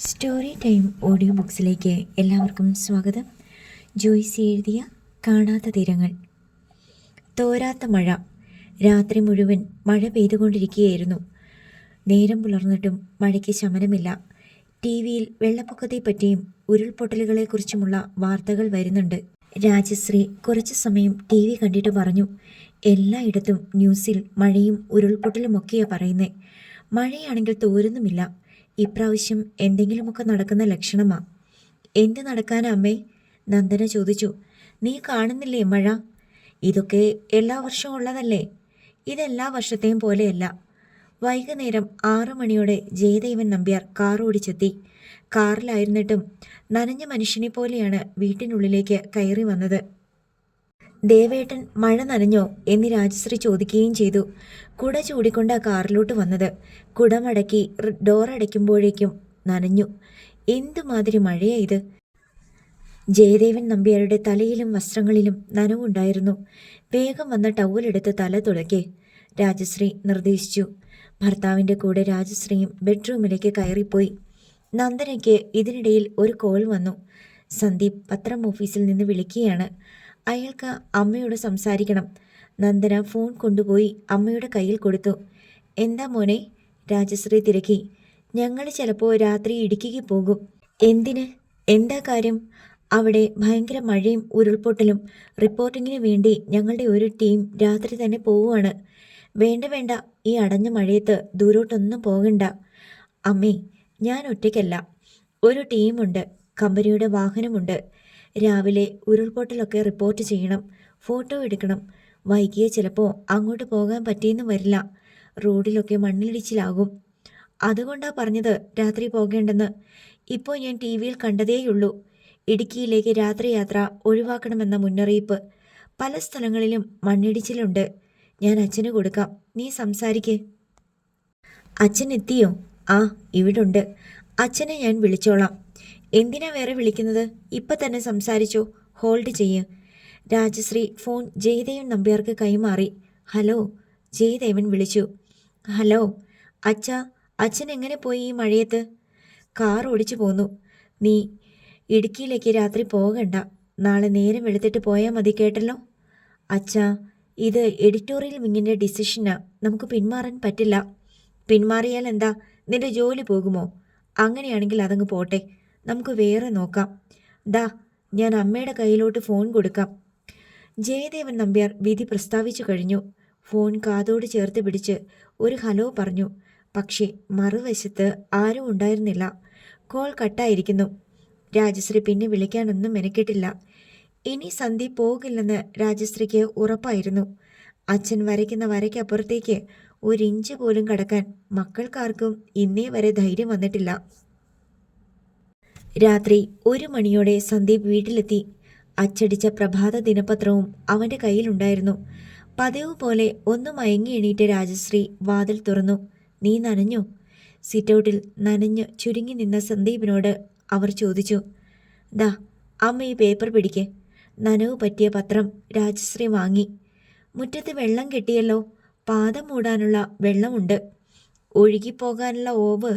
Story time audio ബുക്സിലേക്ക് എല്ലാവർക്കും സ്വാഗതം. ജോയ്സി എഴുതിയ കാണാത്ത തീരങ്ങൾ. തോരാത്ത മഴ. രാത്രി മുഴുവൻ മഴ പെയ്തുകൊണ്ടിരിക്കുകയായിരുന്നു. നേരം പുലർന്നിട്ടും മഴയ്ക്ക് ശമനമില്ല. ടി വിയിൽ വെള്ളപ്പൊക്കത്തെപ്പറ്റിയും ഉരുൾപൊട്ടലുകളെക്കുറിച്ചുമുള്ള വാർത്തകൾ വരുന്നുണ്ട്. രാജശ്രീ കുറച്ചു സമയം ടി വി കണ്ടിട്ട് പറഞ്ഞു, എല്ലായിടത്തും ന്യൂസിൽ മഴയും ഉരുൾപൊട്ടലുമൊക്കെയാണ് പറയുന്നത്. മഴയാണെങ്കിൽ തോരുന്നുമില്ല. ഇപ്രാവശ്യം എന്തെങ്കിലുമൊക്കെ നടക്കുന്ന ലക്ഷണമാ. എന്ത് നടക്കാനാ അമ്മേ? നന്ദന ചോദിച്ചു. നീ കാണുന്നില്ലേ മഴ? ഇതൊക്കെ എല്ലാ വർഷവും ഉള്ളതല്ലേ. ഇതെല്ലാ വർഷത്തെയും പോലെയല്ല. വൈകുന്നേരം 6 മണിയോടെ ജയദേവൻ നമ്പ്യാർ കാർ ഓടിച്ചെത്തി. കാറിലായിരുന്നിട്ടും നനഞ്ഞ മനുഷ്യനെ പോലെയാണ് വീട്ടിനുള്ളിലേക്ക് കയറി വന്നത്. ദേവേട്ടൻ മഴ നനഞ്ഞോ എന്ന് രാജശ്രീ ചോദിക്കുകയും ചെയ്തു. കുട ചൂടിക്കൊണ്ടാ കാറിലോട്ട് വന്നത്. കുടമടക്കി ഡോറടയ്ക്കുമ്പോഴേക്കും നനഞ്ഞു. എന്തുമാതിരി മഴയാ ഇത്! ജയദേവൻ നമ്പ്യാരുടെ തലയിലും വസ്ത്രങ്ങളിലും നനവുണ്ടായിരുന്നു. വേഗം വന്ന ടവലെടുത്ത് തല തുടയ്ക്ക്, രാജശ്രീ നിർദ്ദേശിച്ചു. ഭർത്താവിൻ്റെ കൂടെ രാജശ്രീയും ബെഡ്റൂമിലേക്ക് കയറിപ്പോയി. നന്ദനയ്ക്ക് ഇതിനിടയിൽ ഒരു കോൾ വന്നു. സന്ദീപ് പത്രം ഓഫീസിൽ നിന്ന് വിളിക്കുകയാണ്. അയാൾക്ക് അമ്മയോട് സംസാരിക്കണം. നന്ദന ഫോൺ കൊണ്ടുപോയി അമ്മയുടെ കയ്യിൽ കൊടുത്തു. എന്താ മോനെ? രാജശ്രീ തിരക്കി. ഞങ്ങൾ ചിലപ്പോൾ രാത്രി ഇടുക്കിക്ക് പോകും. എന്തിന്? എന്താ കാര്യം? അവിടെ ഭയങ്കര മഴയും ഉരുൾപൊട്ടലും. റിപ്പോർട്ടിങ്ങിന് വേണ്ടി ഞങ്ങളുടെ ഒരു ടീം രാത്രി തന്നെ പോവുകയാണ്. വേണ്ട വേണ്ട, ഈ അടഞ്ഞ മഴയത്ത് ദൂരോട്ടൊന്നും പോകണ്ട. അമ്മേ, ഞാൻ ഒറ്റയ്ക്കല്ല, ഒരു ടീമുണ്ട്. കമ്പനിയുടെ വാഹനമുണ്ട്. രാവിലെ ഉരുൾപൊട്ടലൊക്കെ റിപ്പോർട്ട് ചെയ്യണം, ഫോട്ടോ എടുക്കണം. വൈകിയ ചിലപ്പോൾ അങ്ങോട്ട് പോകാൻ പറ്റിയെന്ന് വരില്ല. റോഡിലൊക്കെ മണ്ണിടിച്ചിലാകും. അതുകൊണ്ടാണ് പറഞ്ഞത് രാത്രി പോകേണ്ടെന്ന്. ഇപ്പോൾ ഞാൻ ടി വിയിൽ കണ്ടതേയുള്ളൂ. ഇടുക്കിയിലേക്ക് രാത്രി യാത്ര ഒഴിവാക്കണമെന്ന മുന്നറിയിപ്പ്. പല സ്ഥലങ്ങളിലും മണ്ണിടിച്ചിലുണ്ട്. ഞാൻ അച്ഛന് കൊടുക്കാം, നീ സംസാരിക്ക്. അച്ഛൻ എത്തിയോ? ആ, ഇവിടുണ്ട്. അച്ഛനെ ഞാൻ വിളിച്ചോളാം. എന്തിനാ വേറെ വിളിക്കുന്നത്? ഇപ്പം തന്നെ സംസാരിച്ചോ. ഹോൾഡ് ചെയ്യ്. രാജശ്രീ ഫോൺ ജയദേവൻ നമ്പ്യാർക്ക് കൈമാറി. ഹലോ, ജയദേവൻ വിളിച്ചു. ഹലോ അച്ഛാ, അച്ഛൻ എങ്ങനെ പോയി ഈ മഴയത്ത്? കാർ ഓടിച്ചു പോന്നു. നീ ഇടുക്കിയിലേക്ക് രാത്രി പോകണ്ട. നാളെ നേരം വെളുത്തിട്ട് പോയാൽ മതി, കേട്ടല്ലോ. അച്ഛാ, ഇത് എഡിറ്റോറിയൽ വിങ്ങിൻ്റെ ഡിസിഷനാ. നമുക്ക് പിന്മാറാൻ പറ്റില്ല. പിന്മാറിയാൽ എന്താ, നിന്റെ ജോലി പോകുമോ? അങ്ങനെയാണെങ്കിൽ അതങ്ങ് പോട്ടെ, നമുക്ക് വേറെ നോക്കാം. ദാ, ഞാൻ അമ്മയുടെ കയ്യിലോട്ട് ഫോൺ കൊടുക്കാം. ജയദേവൻ നമ്പ്യാർ വിധി പ്രസ്താവിച്ചു കഴിഞ്ഞു. ഫോൺ കാതോട് ചേർത്ത് പിടിച്ച് ഒരു ഹലോ പറഞ്ഞു. പക്ഷേ മറുവശത്ത് ആരും ഉണ്ടായിരുന്നില്ല. കോൾ കട്ടായിരിക്കുന്നു. രാജശ്രീ പിന്നെ വിളിക്കാനൊന്നും മെനക്കെട്ടില്ല. ഇനി സന്ദീപ് പോകില്ലെന്ന് രാജശ്രീക്ക് ഉറപ്പായിരുന്നു. അച്ഛൻ വരയ്ക്കുന്ന വരയ്ക്കപ്പുറത്തേക്ക് 1 ഇഞ്ച് പോലും കടക്കാൻ മക്കൾക്കാർക്കും ഇന്നേ വരെ ധൈര്യം വന്നിട്ടില്ല. രാത്രി 1 മണിയോടെ സന്ദീപ് വീട്ടിലെത്തി. അച്ചടിച്ച പ്രഭാത ദിനപത്രവും അവൻ്റെ കയ്യിലുണ്ടായിരുന്നു. പതിവ് പോലെ ഒന്ന് മയങ്ങി എണീറ്റ് രാജശ്രീ വാതിൽ തുറന്നു. നീ നനഞ്ഞോ? സിറ്റൗട്ടിൽ നനഞ്ഞ് ചുരുങ്ങി നിന്ന സന്ദീപിനോട് അവർ ചോദിച്ചു. ദാ, അമ്മ ഈ പേപ്പർ പിടിക്ക്. നനവ് പറ്റിയ പത്രം രാജശ്രീ വാങ്ങി. മുറ്റത്ത് വെള്ളം കെട്ടിയല്ലോ. പാദം മൂടാനുള്ള വെള്ളമുണ്ട്. ഒഴുകിപ്പോകാനുള്ള ഓവ്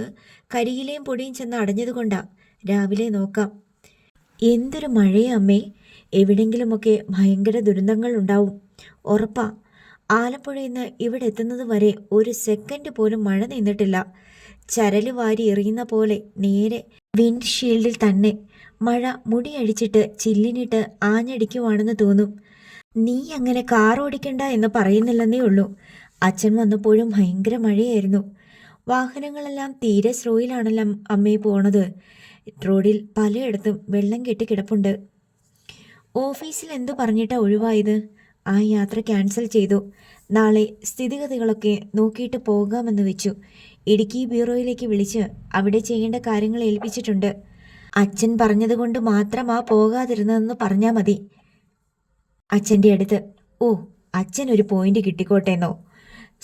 കരിയിലെയും പൊടിയും ചെന്ന് അടഞ്ഞതുകൊണ്ടാ. രാവിലെ നോക്കാം. എന്തൊരു മഴയാ അമ്മേ! എവിടെങ്കിലുമൊക്കെ ഭയങ്കര ദുരന്തങ്ങൾ ഉണ്ടാവും, ഉറപ്പാ. ആലപ്പുഴയിൽ നിന്ന് ഇവിടെ എത്തുന്നത് വരെ ഒരു സെക്കൻഡ് പോലും മഴ നിന്നിട്ടില്ല. ചരല് വാരി എറിയുന്ന പോലെ നേരെ വിൻഡ്ഷീൽഡിൽ തന്നെ മഴ മുടിയടിച്ചിട്ട് ചില്ലിനിട്ട് ആഞ്ഞടിക്കുവാണെന്ന് തോന്നും. നീ അങ്ങനെ കാർ ഓടിക്കണ്ട എന്ന് പറയുന്നില്ലെന്നേ ഉള്ളൂ. അച്ഛൻ വന്നപ്പോഴും ഭയങ്കര മഴയായിരുന്നു. വാഹനങ്ങളെല്ലാം തീരെ സ്ലോയിലാണല്ലോ അമ്മയെ പോണത്. റോഡിൽ പലയിടത്തും വെള്ളം കെട്ടി കിടപ്പുണ്ട്. ഓഫീസിൽ എന്തു പറഞ്ഞിട്ടാ ഒഴിവായത്? ആ യാത്ര ക്യാൻസൽ ചെയ്തു. നാളെ സ്ഥിതിഗതികളൊക്കെ നോക്കിയിട്ട് പോകാമെന്ന് വെച്ചു. ഇടുക്കി ബ്യൂറോയിലേക്ക് വിളിച്ച് അവിടെ ചെയ്യേണ്ട കാര്യങ്ങൾ ഏൽപ്പിച്ചിട്ടുണ്ട്. അച്ഛൻ പറഞ്ഞതുകൊണ്ട് മാത്രമാ പോകാതിരുന്നതെന്ന് പറഞ്ഞാൽ മതി. അച്ഛൻ്റെ അടുത്ത്. ഓ, അച്ഛൻ ഒരു പോയിന്റ് കിട്ടിക്കോട്ടെന്നോ?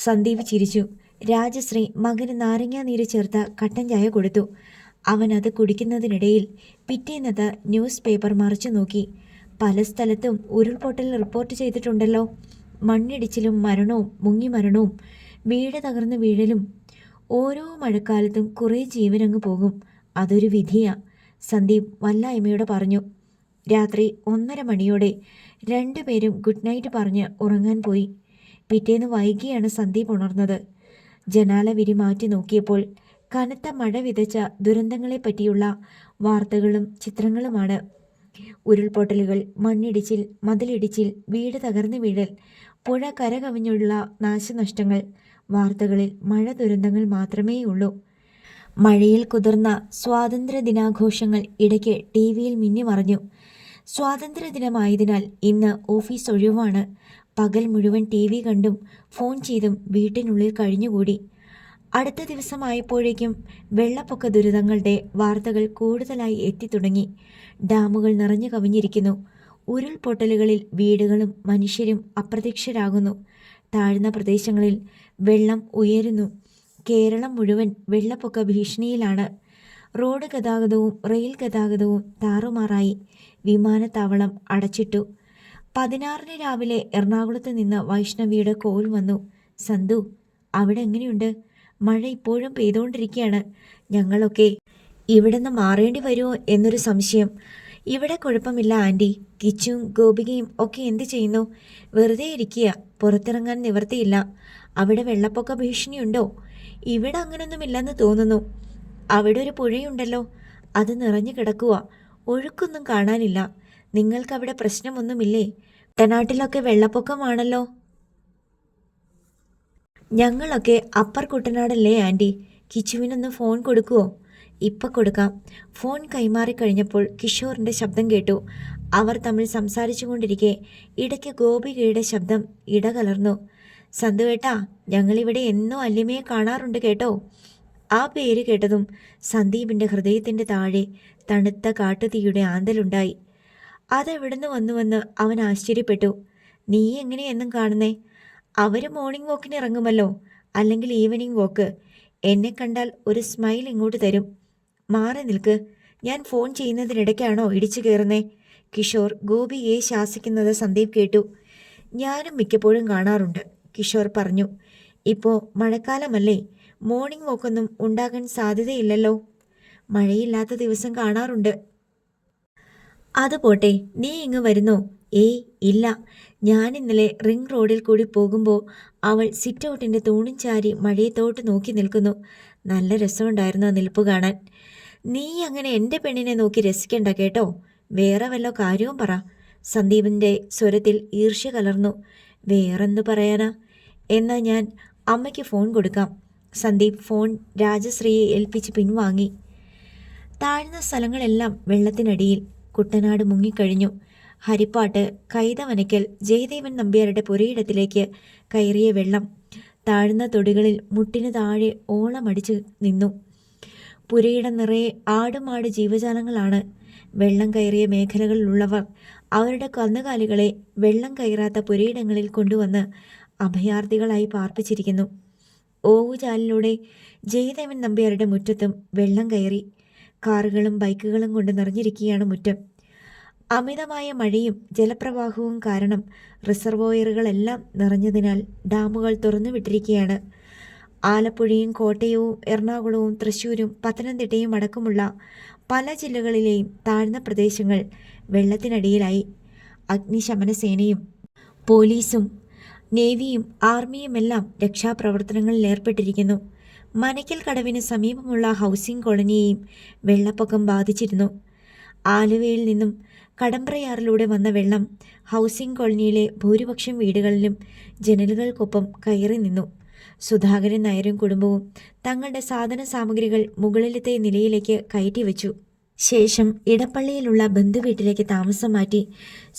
സന്ദീപ് ചിരിച്ചു. രാജശ്രീ മകന് നാരങ്ങാനീര് ചേർത്ത കട്ടൻ ചായ കൊടുത്തു. അവൻ അത് കുടിക്കുന്നതിനിടയിൽ പിറ്റേന്നത് ന്യൂസ് പേപ്പർ മറിച്ചു നോക്കി. പല സ്ഥലത്തും ഉരുൾപൊട്ടൽ റിപ്പോർട്ട് ചെയ്തിട്ടുണ്ടല്ലോ. മണ്ണിടിച്ചിലും മരണവും മുങ്ങിമരണവും വീട് തകർന്ന് വീഴലും. ഓരോ മഴക്കാലത്തും കുറേ ജീവനങ്ങ് പോകും. അതൊരു വിധിയാ, സന്ദീപ് വല്ലായ്മയോടെ പറഞ്ഞു. രാത്രി 1:30 മണിയോടെ രണ്ടുപേരും ഗുഡ് നൈറ്റ് പറഞ്ഞ് ഉറങ്ങാൻ പോയി. പിറ്റേന്ന് വൈകിയാണ് സന്ദീപ് ഉണർന്നത്. ജനാല വിരി മാറ്റി നോക്കിയപ്പോൾ കനത്ത മഴ വിതച്ച ദുരന്തങ്ങളെപ്പറ്റിയുള്ള വാർത്തകളും ചിത്രങ്ങളുമാണ്. ഉരുൾപൊട്ടലുകൾ, മണ്ണിടിച്ചിൽ, മതിലിടിച്ചിൽ, വീട് തകർന്നു വീഴൽ, പുഴ കരകവിഞ്ഞുള്ള നാശനഷ്ടങ്ങൾ. വാർത്തകളിൽ മഴ ദുരന്തങ്ങൾ മാത്രമേയുള്ളൂ. മഴയിൽ കുതിർന്ന സ്വാതന്ത്ര്യ ദിനാഘോഷങ്ങൾ ഇടയ്ക്ക് ടിവിയിൽ മിന്നിമറഞ്ഞു. സ്വാതന്ത്ര്യദിനമായതിനാൽ ഇന്ന് ഓഫീസ് ഒഴിവാണ്. പകൽ മുഴുവൻ ടിവി കണ്ടും ഫോൺ ചെയ്തും വീട്ടിനുള്ളിൽ കഴിഞ്ഞുകൂടി. അടുത്ത ദിവസമായപ്പോഴേക്കും വെള്ളപ്പൊക്ക ദുരിതങ്ങളുടെ വാർത്തകൾ കൂടുതലായി എത്തിത്തുടങ്ങി. ഡാമുകൾ നിറഞ്ഞു കവിഞ്ഞിരിക്കുന്നു. ഉരുൾപൊട്ടലുകളിൽ വീടുകളും മനുഷ്യരും അപ്രത്യക്ഷരാകുന്നു. താഴ്ന്ന പ്രദേശങ്ങളിൽ വെള്ളം ഉയരുന്നു. കേരളം മുഴുവൻ വെള്ളപ്പൊക്ക ഭീഷണിയിലാണ്. റോഡ് ഗതാഗതവും റെയിൽ ഗതാഗതവും താറുമാറായി. വിമാനത്താവളം അടച്ചിട്ടു. 16-ന് രാവിലെ എറണാകുളത്ത് നിന്ന് വൈഷ്ണവിയുടെ കോൾ വന്നു. സന്തു, അവിടെ എങ്ങനെയുണ്ട്? മഴ ഇപ്പോഴും പെയ്തുകൊണ്ടിരിക്കുകയാണ്. ഞങ്ങളൊക്കെ ഇവിടെ നിന്ന് മാറേണ്ടി വരുമോ എന്നൊരു സംശയം. ഇവിടെ കുഴപ്പമില്ല ആൻറ്റി. കിച്ചും ഗോപികയും ഒക്കെ എന്ത് ചെയ്യുന്നു? വെറുതെ ഇരിക്കുക. പുറത്തിറങ്ങാൻ നിവർത്തിയില്ല. അവിടെ വെള്ളപ്പൊക്ക ഭീഷണിയുണ്ടോ? ഇവിടെ അങ്ങനൊന്നുമില്ലെന്ന് തോന്നുന്നു. അവിടെ ഒരു പുഴയുണ്ടല്ലോ, അത് നിറഞ്ഞു കിടക്കുക. ഒഴുക്കൊന്നും കാണാനില്ല. നിങ്ങൾക്കവിടെ പ്രശ്നമൊന്നുമില്ലേ? കുട്ടനാട്ടിലൊക്കെ വെള്ളപ്പൊക്കമാണല്ലോ. ഞങ്ങളൊക്കെ അപ്പർ കുട്ടനാടല്ലേ ആൻറ്റി. കിച്ചുവിനൊന്ന് ഫോൺ കൊടുക്കുവോ? ഇപ്പം കൊടുക്കാം. ഫോൺ കൈമാറിക്കഴിഞ്ഞപ്പോൾ കിഷോറിൻ്റെ ശബ്ദം കേട്ടു. അവർ തമ്മിൽ സംസാരിച്ചു കൊണ്ടിരിക്കെ ഇടയ്ക്ക് ഗോപികയുടെ ശബ്ദം ഇടകലർന്നു. സന്തുവേട്ടാ, ഞങ്ങളിവിടെ എന്നോ അല്ലിമയെ കാണാറുണ്ട് കേട്ടോ. ആ പേര് കേട്ടതും സന്ദീപിൻ്റെ ഹൃദയത്തിൻ്റെ താഴെ തണുത്ത കാട്ടുതീയുടെ ആന്തലുണ്ടായി. അതെവിടുന്ന് വന്നുവെന്ന് അവൻ ആശ്ചര്യപ്പെട്ടു. നീ എങ്ങനെ എന്നും കാണുന്നേ? അവർ മോർണിംഗ് വാക്കിന് ഇറങ്ങുമല്ലോ, അല്ലെങ്കിൽ ഈവനിങ് വാക്ക്. എന്നെ കണ്ടാൽ ഒരു സ്മൈൽ ഇങ്ങോട്ട് തരും. മാറി നിൽക്ക്. ഞാൻ ഫോൺ ചെയ്യുന്നതിനിടയ്ക്കാണോ ഇടിച്ചു കയറുന്നേ? കിഷോർ ഗോപിയെ ശാസിക്കുന്നത് സന്ദീപ് കേട്ടു. ഞാനും മിക്കപ്പോഴും കാണാറുണ്ട്, കിഷോർ പറഞ്ഞു. ഇപ്പോൾ മഴക്കാലമല്ലേ, മോർണിംഗ് വാക്കൊന്നും ഉണ്ടാകാൻ സാധ്യതയില്ലല്ലോ. മഴയില്ലാത്ത ദിവസം കാണാറുണ്ട്. അതുപോട്ടെ, നീ ഇങ്ങ് വരുന്നോ? ഏയ് ഇല്ല. ഞാൻ ഇന്നലെ റിംഗ് റോഡിൽ കൂടി പോകുമ്പോൾ അവൾ സിറ്റ് ഔട്ടിൻ്റെ തൂണും ചാരി മഴയത്തോട്ട് നോക്കി നിൽക്കുന്നു. നല്ല രസമുണ്ടായിരുന്നു ആ നിൽപ്പ് കാണാൻ. നീ അങ്ങനെ എൻ്റെ പെണ്ണിനെ നോക്കി രസിക്കണ്ട കേട്ടോ. വേറെ വല്ല കാര്യവും പറ. സന്ദീപിൻ്റെ സ്വരത്തിൽ ഈർഷ്യ കലർന്നു. വേറെന്തു പറയാനാ? എന്നാൽ ഞാൻ അമ്മയ്ക്ക് ഫോൺ കൊടുക്കാം. സന്ദീപ് ഫോൺ രാജശ്രീയെ ഏൽപ്പിച്ച് പിൻവാങ്ങി. താഴ്ന്ന സ്ഥലങ്ങളെല്ലാം വെള്ളത്തിനടിയിൽ. കുട്ടനാട് മുങ്ങിക്കഴിഞ്ഞു. ഹരിപ്പാട്ട്, കൈതവനയ്ക്കൽ, ജയദേവൻ നമ്പ്യാരുടെ പുരയിടത്തിലേക്ക് കയറിയ വെള്ളം താഴ്ന്ന തൊടികളിൽ മുട്ടിന് താഴെ ഓളമടിച്ച് നിന്നു. പുരയിടം നിറയെ ആടുമാട് ജീവജാലങ്ങളാണ്. വെള്ളം കയറിയ മേഖലകളിലുള്ളവർ അവരുടെ കന്നുകാലികളെ വെള്ളം കയറാത്ത പുരയിടങ്ങളിൽ കൊണ്ടുവന്ന് അഭയാർത്ഥികളായി പാർപ്പിച്ചിരിക്കുന്നു. ഓവുചാലിലൂടെ ജയദേവൻ നമ്പ്യാരുടെ മുറ്റത്തും വെള്ളം കയറി. കാറുകളും ബൈക്കുകളും കൊണ്ട് നിറഞ്ഞിരിക്കുകയാണ് മുറ്റം. അമിതമായ മഴയും ജലപ്രവാഹവും കാരണം റിസർവോയറുകളെല്ലാം നിറഞ്ഞതിനാൽ ഡാമുകൾ തുറന്നുവിട്ടിരിക്കുകയാണ്. ആലപ്പുഴയും കോട്ടയവും എറണാകുളവും തൃശ്ശൂരും പത്തനംതിട്ടയും അടക്കമുള്ള പല ജില്ലകളിലെയും താഴ്ന്ന പ്രദേശങ്ങൾ വെള്ളത്തിനടിയിലായി. അഗ്നിശമന സേനയും പോലീസും നേവിയും ആർമിയുമെല്ലാം രക്ഷാപ്രവർത്തനങ്ങളിൽ ഏർപ്പെട്ടിരിക്കുന്നു. മനയ്ക്കൽ കടവിന് സമീപമുള്ള ഹൗസിംഗ് കോളനിയെയും വെള്ളപ്പൊക്കം ബാധിച്ചിരുന്നു. ആലുവയിൽ നിന്നും കടമ്പ്രയാറിലൂടെ വന്ന വെള്ളം ഹൗസിംഗ് കോളനിയിലെ ഭൂരിപക്ഷം വീടുകളിലും ജനലുകൾക്കൊപ്പം കയറി നിന്നു. സുധാകരൻ നായരും കുടുംബവും തങ്ങളുടെ സാധന സാമഗ്രികൾ മുകളിലത്തെ നിലയിലേക്ക് കയറ്റിവെച്ചു. ശേഷം ഇടപ്പള്ളിയിലുള്ള ബന്ധുവീട്ടിലേക്ക് താമസം മാറ്റി.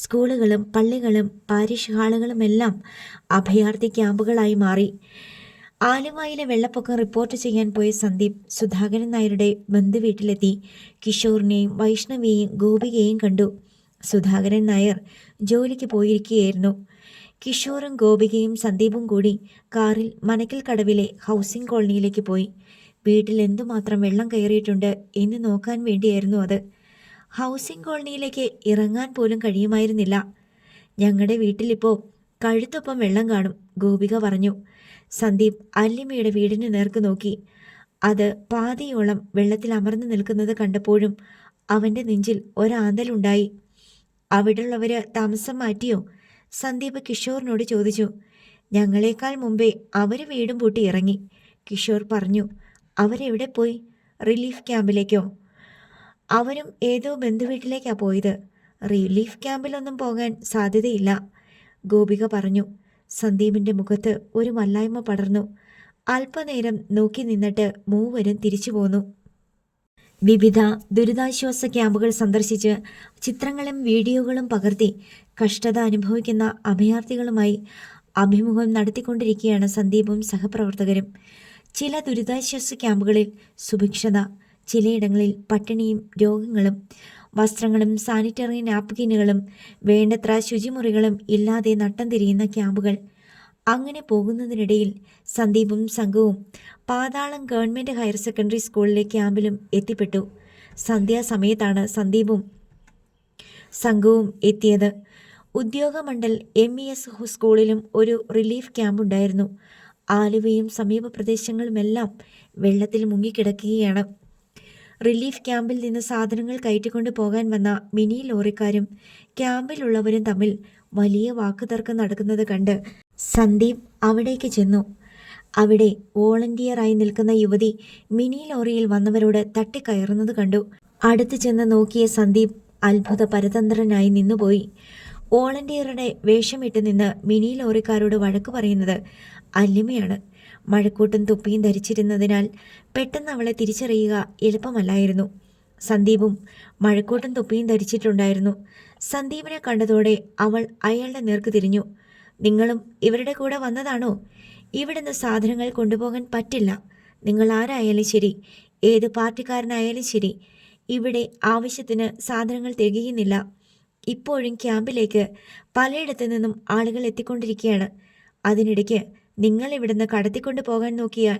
സ്കൂളുകളും പള്ളികളും പാരിഷ് ഹാളുകളുമെല്ലാം അഭയാർത്ഥി ക്യാമ്പുകളായി മാറി. ആലുവായിലെ വെള്ളപ്പൊക്കം റിപ്പോർട്ട് ചെയ്യാൻ പോയ സന്ദീപ് സുധാകരൻ നായരുടെ ബന്ധുവീട്ടിലെത്തി. കിഷോറിനെയും വൈഷ്ണവിയെയും ഗോപികയെയും കണ്ടു. സുധാകരൻ നായർ ജോലിക്ക് പോയിരിക്കുകയായിരുന്നു. കിഷോറും ഗോപികയും സന്ദീപും കൂടി കാറിൽ മനയ്ക്കൽ കടവിലെ ഹൗസിംഗ് കോളനിയിലേക്ക് പോയി. വീട്ടിൽ എന്തുമാത്രം വെള്ളം കയറിയിട്ടുണ്ട് എന്ന് നോക്കാൻ വേണ്ടിയായിരുന്നു അത്. ഹൗസിംഗ് കോളനിയിലേക്ക് ഇറങ്ങാൻ പോലും കഴിയുമായിരുന്നില്ല. ഞങ്ങളുടെ വീട്ടിലിപ്പോൾ കഴുത്തൊപ്പം വെള്ളം കാണും, ഗോപിക പറഞ്ഞു. സന്ദീപ് അല്ലിമയുടെ വീടിന് നേർക്ക് നോക്കി. അത് പാതിയോളം വെള്ളത്തിൽ അമർന്നു നിൽക്കുന്നത് കണ്ടപ്പോഴും അവൻ്റെ നെഞ്ചിൽ ഒരാന്തലുണ്ടായി. അവിടെയുള്ളവര് താമസം മാറ്റിയോ? സന്ദീപ് കിഷോറിനോട് ചോദിച്ചു. ഞങ്ങളെക്കാൾ മുമ്പേ അവര് വീടും പൂട്ടി ഇറങ്ങി, കിഷോർ പറഞ്ഞു. അവരെവിടെ പോയി? റിലീഫ് ക്യാമ്പിലേക്കോ? അവരും ഏതോ ബന്ധുവീട്ടിലേക്കാണ് പോയത്. റിലീഫ് ക്യാമ്പിലൊന്നും പോകാൻ സാധ്യതയില്ല, ഗോപിക പറഞ്ഞു. സന്ദീപിൻ്റെ മുഖത്ത് ഒരു വല്ലായ്മ പടർന്നു. അല്പനേരം നോക്കി നിന്നിട്ട് മൂവരും തിരിച്ചു പോന്നു. വിവിധ ദുരിതാശ്വാസ ക്യാമ്പുകൾ സന്ദർശിച്ച് ചിത്രങ്ങളും വീഡിയോകളും പകർത്തി കഷ്ടത അനുഭവിക്കുന്ന അഭയാർത്ഥികളുമായി അഭിമുഖം നടത്തിക്കൊണ്ടിരിക്കുകയാണ് സന്ദീപും സഹപ്രവർത്തകരും. ചില ദുരിതാശ്വാസ ക്യാമ്പുകളിൽ സുഭിക്ഷത, ചിലയിടങ്ങളിൽ പട്ടിണിയും രോഗങ്ങളും, വസ്ത്രങ്ങളും സാനിറ്ററി നാപ്കിനുകളും വേണ്ടത്ര ശുചിമുറികളും ഇല്ലാതെ നട്ടം തിരിയുന്ന ക്യാമ്പുകൾ. അങ്ങനെ പോകുന്നതിനിടയിൽ സന്ദീപും സംഘവും പാതാളം ഗവൺമെൻറ് ഹയർ സെക്കൻഡറി സ്കൂളിലെ ക്യാമ്പിലും എത്തിപ്പെട്ടു. സന്ധ്യാസമയത്താണ് സന്ദീപും സംഘവും എത്തിയത്. ഉദ്യോഗമണ്ഡൽ MES സ്കൂളിലും ഒരു റിലീഫ് ക്യാമ്പുണ്ടായിരുന്നു. ആലുവയും സമീപ പ്രദേശങ്ങളുമെല്ലാം വെള്ളത്തിൽ മുങ്ങിക്കിടക്കുകയാണ്. റിലീഫ് ക്യാമ്പിൽ നിന്ന് സാധനങ്ങൾ കയറ്റിക്കൊണ്ട് പോകാൻ വന്ന മിനി ലോറിക്കാരും ക്യാമ്പിലുള്ളവരും തമ്മിൽ വലിയ വാക്കുതർക്കം നടക്കുന്നത് കണ്ട് സന്ദീപ് അവിടേക്ക് ചെന്നു. അവിടെ വോളണ്ടിയറായി നിൽക്കുന്ന യുവതി മിനി ലോറിയിൽ വന്നവരോട് തട്ടിക്കയറുന്നത് കണ്ടു. അടുത്ത് ചെന്ന് നോക്കിയ സന്ദീപ് അത്ഭുത പരതന്ത്രനായി നിന്നുപോയി. വോളണ്ടിയറുടെ വേഷമിട്ട് നിന്ന് മിനി ലോറിക്കാരോട് വഴക്ക് പറയുന്നത് അല്ലിമയാണ്. മഴക്കൂട്ടും തൊപ്പിയും ധരിച്ചിരുന്നതിനാൽ പെട്ടെന്ന് അവളെ തിരിച്ചറിയുക എളുപ്പമല്ലായിരുന്നു. സന്ദീപും മഴക്കൂട്ടും തൊപ്പിയും ധരിച്ചിട്ടുണ്ടായിരുന്നു. സന്ദീപിനെ കണ്ടതോടെ അവൾ അയാളുടെ നേർക്ക് തിരിഞ്ഞു. നിങ്ങളും ഇവരുടെ കൂടെ വന്നതാണോ? ഇവിടുന്ന് സാധനങ്ങൾ കൊണ്ടുപോകാൻ പറ്റില്ല. നിങ്ങൾ ആരായാലും ശരി, ഏത് പാർട്ടിക്കാരനായാലും ശരി, ഇവിടെ ആവശ്യത്തിന് സാധനങ്ങൾ തികയുന്നില്ല. ഇപ്പോഴും ക്യാമ്പിലേക്ക് പലയിടത്തു നിന്നും ആളുകൾ എത്തിക്കൊണ്ടിരിക്കുകയാണ്. അതിനിടയ്ക്ക് നിങ്ങൾ ഇവിടുന്ന് കടത്തിക്കൊണ്ട് പോകാൻ നോക്കിയാൽ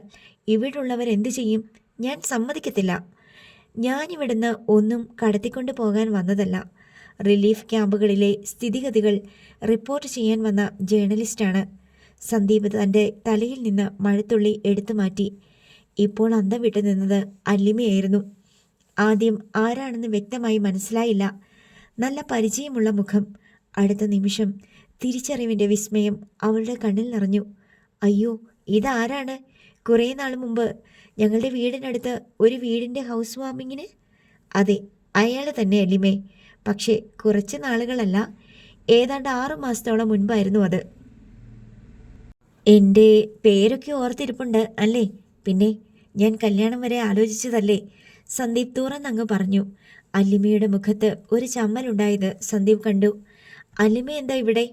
ഇവിടുള്ളവരെന്തു ചെയ്യും? ഞാൻ സമ്മതിക്കത്തില്ല. ഞാനിവിടുന്ന് ഒന്നും കടത്തിക്കൊണ്ട് പോകാൻ വന്നതല്ല. റിലീഫ് ക്യാമ്പുകളിലെ സ്ഥിതിഗതികൾ റിപ്പോർട്ട് ചെയ്യാൻ വന്ന ജേർണലിസ്റ്റാണ്. സന്ദീപ് തൻ്റെ തലയിൽ നിന്ന് മഴത്തുള്ളി എടുത്തു മാറ്റി. ഇപ്പോൾ അന്തം വിട്ടു നിന്നത് അല്ലിമയായിരുന്നു. ആദ്യം ആരാണെന്ന് വ്യക്തമായി മനസ്സിലായില്ല. നല്ല പരിചയമുള്ള മുഖം. അടുത്ത നിമിഷം തിരിച്ചറിവിൻ്റെ വിസ്മയം അവളുടെ കണ്ണിൽ നിറഞ്ഞു. അയ്യോ, ഇതാരാണ്? കുറേ നാൾ മുമ്പ് ഞങ്ങളുടെ വീടിനടുത്ത് ഒരു വീടിൻ്റെ ഹൗസ് വാമിങ്ങിന്. അതെ, അയാൾ തന്നെ അല്ലിമേ. പക്ഷേ കുറച്ച് നാളുകളല്ല, ഏതാണ്ട് 6 മാസത്തോളം മുൻപായിരുന്നു അത്. എൻ്റെ പേരൊക്കെ ഓർത്തിരിപ്പുണ്ട് അല്ലേ? പിന്നെ ഞാൻ കല്യാണം വരെ ആലോചിച്ചതല്ലേ? സന്ദീപ് തുറന്നങ്ങ് പറഞ്ഞു. അല്ലിമയുടെ മുഖത്ത് ഒരു ചമ്മലുണ്ടായത് സന്ദീപ് കണ്ടു. അല്ലിമ എന്താ ഇവിടെ?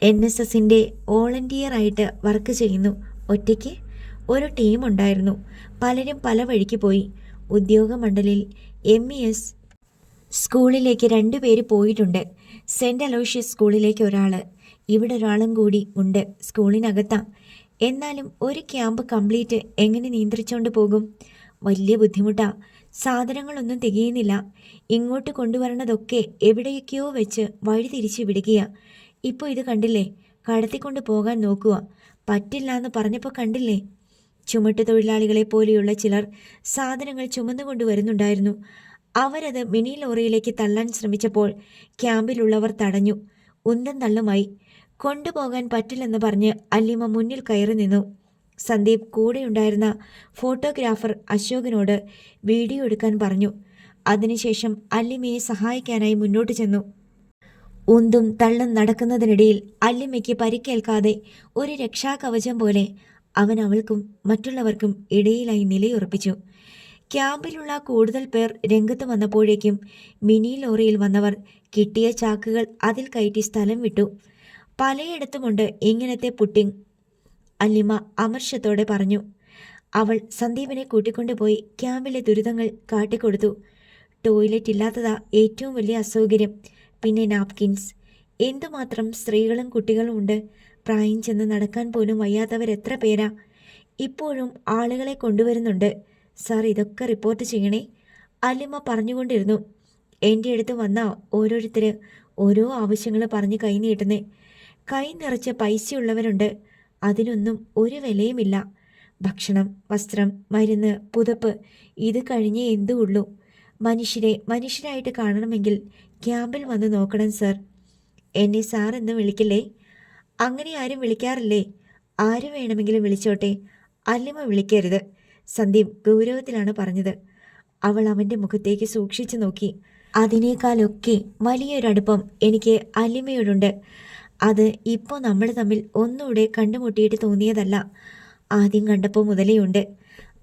NSSൻ്റെ വോളണ്ടിയറായിട്ട് വർക്ക് ചെയ്യുന്നു. ഒറ്റയ്ക്ക്? ഒരു ടീമുണ്ടായിരുന്നു. പലരും പല വഴിക്ക് പോയി. ഉദ്യോഗമണ്ഡലിൽ MES സ്കൂളിലേക്ക് 2 പേര് പോയിട്ടുണ്ട്. സെൻറ് അലോഷ്യസ് സ്കൂളിലേക്ക് ഒരാൾ. ഇവിടെ ഒരാളും കൂടി ഉണ്ട് സ്കൂളിനകത്താ. എന്നാലും ഒരു ക്യാമ്പ് കംപ്ലീറ്റ് എങ്ങനെ നിയന്ത്രിച്ചുകൊണ്ട് പോകും? വലിയ ബുദ്ധിമുട്ടാ. സാധനങ്ങളൊന്നും തികയുന്നില്ല. ഇങ്ങോട്ട് കൊണ്ടുവരണതൊക്കെ എവിടെയൊക്കെയോ വെച്ച് വഴി തിരിച്ച് വിടുകയാ. ഇപ്പോൾ ഇത് കണ്ടില്ലേ? കടത്തിക്കൊണ്ട് പോകാൻ നോക്കുക. പറ്റില്ല എന്ന് പറഞ്ഞപ്പോൾ കണ്ടില്ലേ? ചുമട്ട് തൊഴിലാളികളെ പോലെയുള്ള ചിലർ സാധനങ്ങൾ ചുമന്നുകൊണ്ട് വരുന്നുണ്ടായിരുന്നു. അവരത് മിനി ലോറിയിലേക്ക് തള്ളാൻ ശ്രമിച്ചപ്പോൾ ക്യാമ്പിലുള്ളവർ തടഞ്ഞു. ഉന്തം തള്ളുമായി. കൊണ്ടുപോകാൻ പറ്റില്ലെന്ന് പറഞ്ഞ് അല്ലിമ മുന്നിൽ കയറി നിന്നു. സന്ദീപ് കൂടെയുണ്ടായിരുന്ന ഫോട്ടോഗ്രാഫർ അശോകനോട് വീഡിയോ എടുക്കാൻ പറഞ്ഞു. അതിനുശേഷം അല്ലിമയെ സഹായിക്കാനായി മുന്നോട്ട് ചെന്നു. ഉന്തും തള്ളും നടക്കുന്നതിനിടയിൽ അല്ലിമയ്ക്ക് പരിക്കേൽക്കാതെ ഒരു രക്ഷാകവചം പോലെ അവൻ അവൾക്കും മറ്റുള്ളവർക്കും ഇടയിലായി നിലയുറപ്പിച്ചു. ക്യാമ്പിലുള്ള കൂടുതൽ പേർ രംഗത്ത് വന്നപ്പോഴേക്കും മിനി ലോറിയിൽ വന്നവർ കിട്ടിയ ചാക്കുകൾ അതിൽ കയറ്റി സ്ഥലം വിട്ടു. പലയിടത്തുമുണ്ട് ഇങ്ങനത്തെ പുട്ടിങ്, അല്ലിമ അമർഷത്തോടെ പറഞ്ഞു. അവൾ സന്ദീപിനെ കൂട്ടിക്കൊണ്ടുപോയി ക്യാമ്പിലെ ദുരിതങ്ങൾ കാട്ടിക്കൊടുത്തു. ടോയ്ലറ്റ് ഇല്ലാത്തതാ ഏറ്റവും വലിയ അസൗകര്യം. പിന്നെ നാപ്കിൻസ്. എന്തുമാത്രം സ്ത്രീകളും കുട്ടികളും ഉണ്ട്. പ്രായം ചെന്ന് നടക്കാൻ പോലും വയ്യാത്തവരെത്ര പേരാ. ഇപ്പോഴും ആളുകളെ കൊണ്ടുവരുന്നുണ്ട്. സാർ, ഇതൊക്കെ റിപ്പോർട്ട് ചെയ്യണേ, അല്ലിമ പറഞ്ഞുകൊണ്ടിരുന്നു. എൻ്റെ അടുത്ത് വന്ന ഓരോരുത്തർ ഓരോ ആവശ്യങ്ങൾ പറഞ്ഞ് കൈ നീട്ടുന്നേ. കൈ നിറച്ച് പൈസയുള്ളവരുണ്ട്. അതിനൊന്നും ഒരു വിലയുമില്ല. ഭക്ഷണം, വസ്ത്രം, മരുന്ന്, പുതപ്പ്, ഇത് കഴിഞ്ഞേ എന്തു ഉള്ളൂ. മനുഷ്യരെ മനുഷ്യരായിട്ട് കാണണമെങ്കിൽ ക്യാമ്പിൽ വന്ന് നോക്കണം സർ. എന്നെ സാർ എന്ന് വിളിക്കില്ലേ? അങ്ങനെ ആരും വിളിക്കാറില്ലേ? ആര് വേണമെങ്കിലും വിളിച്ചോട്ടെ, അല്ലിമ വിളിക്കരുത്. സന്ദീപ് ഗൗരവത്തിലാണ് പറഞ്ഞത്. അവൾ അവൻ്റെ മുഖത്തേക്ക് സൂക്ഷിച്ചു നോക്കി. അതിനേക്കാളൊക്കെ വലിയൊരടുപ്പം എനിക്ക് അല്ലിമയോടുണ്ട്. അത് ഇപ്പോൾ നമ്മൾ തമ്മിൽ ഒന്നുകൂടെ കണ്ടുമുട്ടിയിട്ട് തോന്നിയതല്ല, ആദ്യം കണ്ടപ്പോൾ മുതലേ ഉണ്ട്.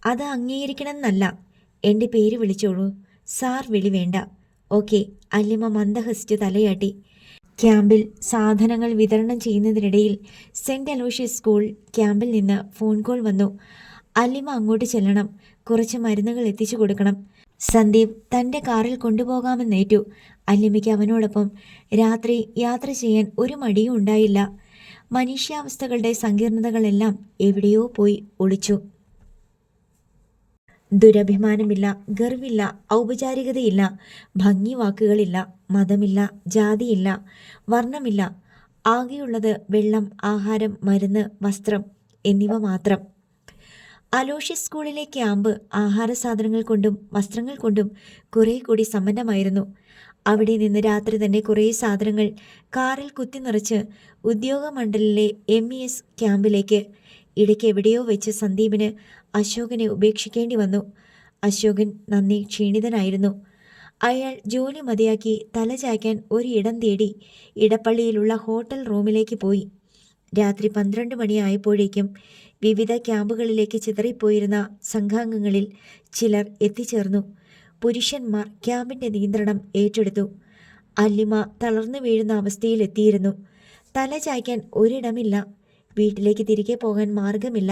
അത് അംഗീകരിക്കണം എന്നല്ല. എൻ്റെ പേര് വിളിച്ചോളൂ, സാർ വിളി വേണ്ട. ഓക്കെ. അല്ലിമ മന്ദഹസിച്ച് തലയാട്ടി. ക്യാമ്പിൽ സാധനങ്ങൾ വിതരണം ചെയ്യുന്നതിനിടയിൽ സെൻറ് അലോഷ്യസ് സ്കൂൾ ക്യാമ്പിൽ നിന്ന് ഫോൺ കോൾ വന്നു. അല്ലിമ അങ്ങോട്ട് ചെല്ലണം, കുറച്ച് മരുന്നുകൾ എത്തിച്ചു കൊടുക്കണം. സന്ദീപ് തൻ്റെ കാറിൽ കൊണ്ടുപോകാമെന്നേറ്റു. അല്ലിമയ്ക്ക് അവനോടൊപ്പം രാത്രി യാത്ര ചെയ്യാൻ ഒരു മടിയും ഉണ്ടായില്ല. മനുഷ്യാവസ്ഥകളുടെ സങ്കീർണതകളെല്ലാം എവിടെയോ പോയി ഒളിച്ചു. ദുരഭിമാനമില്ല, ഗർവില്ല, ഔപചാരികതയില്ല, ഭംഗി വാക്കുകളില്ല, മതമില്ല, ജാതിയില്ല, വർണ്ണമില്ല. ആകെയുള്ളത് വെള്ളം, ആഹാരം, മരുന്ന്, വസ്ത്രം എന്നിവ മാത്രം. അലോഷ്യസ് സ്കൂളിലെ ക്യാമ്പ് ആഹാര സാധനങ്ങൾ കൊണ്ടും വസ്ത്രങ്ങൾ കൊണ്ടും കുറേ കൂടി സമ്പന്നമായിരുന്നു. അവിടെ നിന്ന് രാത്രി തന്നെ കുറേ സാധനങ്ങൾ കാറിൽ കുത്തി നിറച്ച് ഉദ്യോഗമണ്ഡലിലെ MES ക്യാമ്പിലേക്ക്. ഇടയ്ക്ക് എവിടെയോ വെച്ച് സന്ദീപിന് അശോകനെ ഉപേക്ഷിക്കേണ്ടി വന്നു. അശോകൻ നന്ദി ക്ഷീണിതനായിരുന്നു. അയാൾ ജോലി മതിയാക്കി തല ചായ്ക്കാൻ ഒരു ഇടം തേടി ഇടപ്പള്ളിയിലുള്ള ഹോട്ടൽ റൂമിലേക്ക് പോയി. രാത്രി 12 മണിയായപ്പോഴേക്കും വിവിധ ക്യാമ്പുകളിലേക്ക് ചിതറിപ്പോയിരുന്ന സംഘാംഗങ്ങളിൽ ചിലർ എത്തിച്ചേർന്നു. പുരുഷന്മാർ ക്യാമ്പിൻ്റെ നിയന്ത്രണം ഏറ്റെടുത്തു. അല്ലിമ തളർന്നു വീഴുന്ന അവസ്ഥയിലെത്തിയിരുന്നു. തല ചായ്ക്കാൻ ഒരിടമില്ല. വീട്ടിലേക്ക് തിരികെ പോകാൻ മാർഗമില്ല.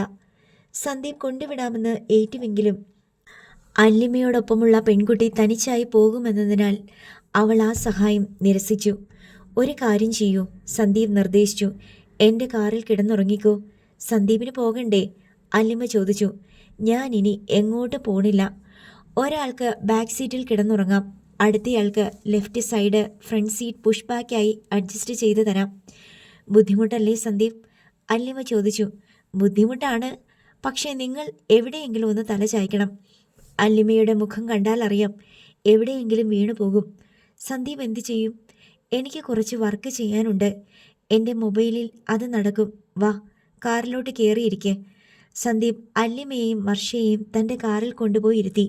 സന്ദീപ് കൊണ്ടുവിടാമെന്ന് ഏറ്റുവെങ്കിലും അല്ലിമയോടൊപ്പമുള്ള പെൺകുട്ടി തനിച്ചായി പോകുമെന്നതിനാൽ അവൾ ആ സഹായം നിരസിച്ചു. ഒരു കാര്യം ചെയ്യൂ, സന്ദീപ് നിർദ്ദേശിച്ചു. എൻ്റെ കാറിൽ കിടന്നുറങ്ങിക്കോ. സന്ദീപിന് പോകണ്ടേ? അല്ലിമ ചോദിച്ചു. ഞാൻ ഇനി എങ്ങോട്ട് പോണില്ല. ഒരാൾക്ക് ബാക്ക് സീറ്റിൽ കിടന്നുറങ്ങാം, അടുത്തയാൾക്ക് left side front seat push ബാക്കായി അഡ്ജസ്റ്റ് ചെയ്ത് തരാം. ബുദ്ധിമുട്ടല്ലേ സന്ദീപ്? അല്ലിമ ചോദിച്ചു. ബുദ്ധിമുട്ടാണ്, പക്ഷേ നിങ്ങൾ എവിടെയെങ്കിലും ഒന്ന് തല ചായ്ക്കണം. അല്ലിമയുടെ മുഖം കണ്ടാൽ അറിയാം, എവിടെയെങ്കിലും വീണു പോകും. സന്ദീപ് എന്തു ചെയ്യും? എനിക്ക് കുറച്ച് വർക്ക് ചെയ്യാനുണ്ട്. എൻ്റെ മൊബൈലിൽ അത് നടക്കും. വാ, കാറിലോട്ട് കയറിയിരിക്കെ. സന്ദീപ് അല്ലിമയെയും വർഷയെയും തൻ്റെ കാറിൽ കൊണ്ടുപോയി ഇരുത്തി.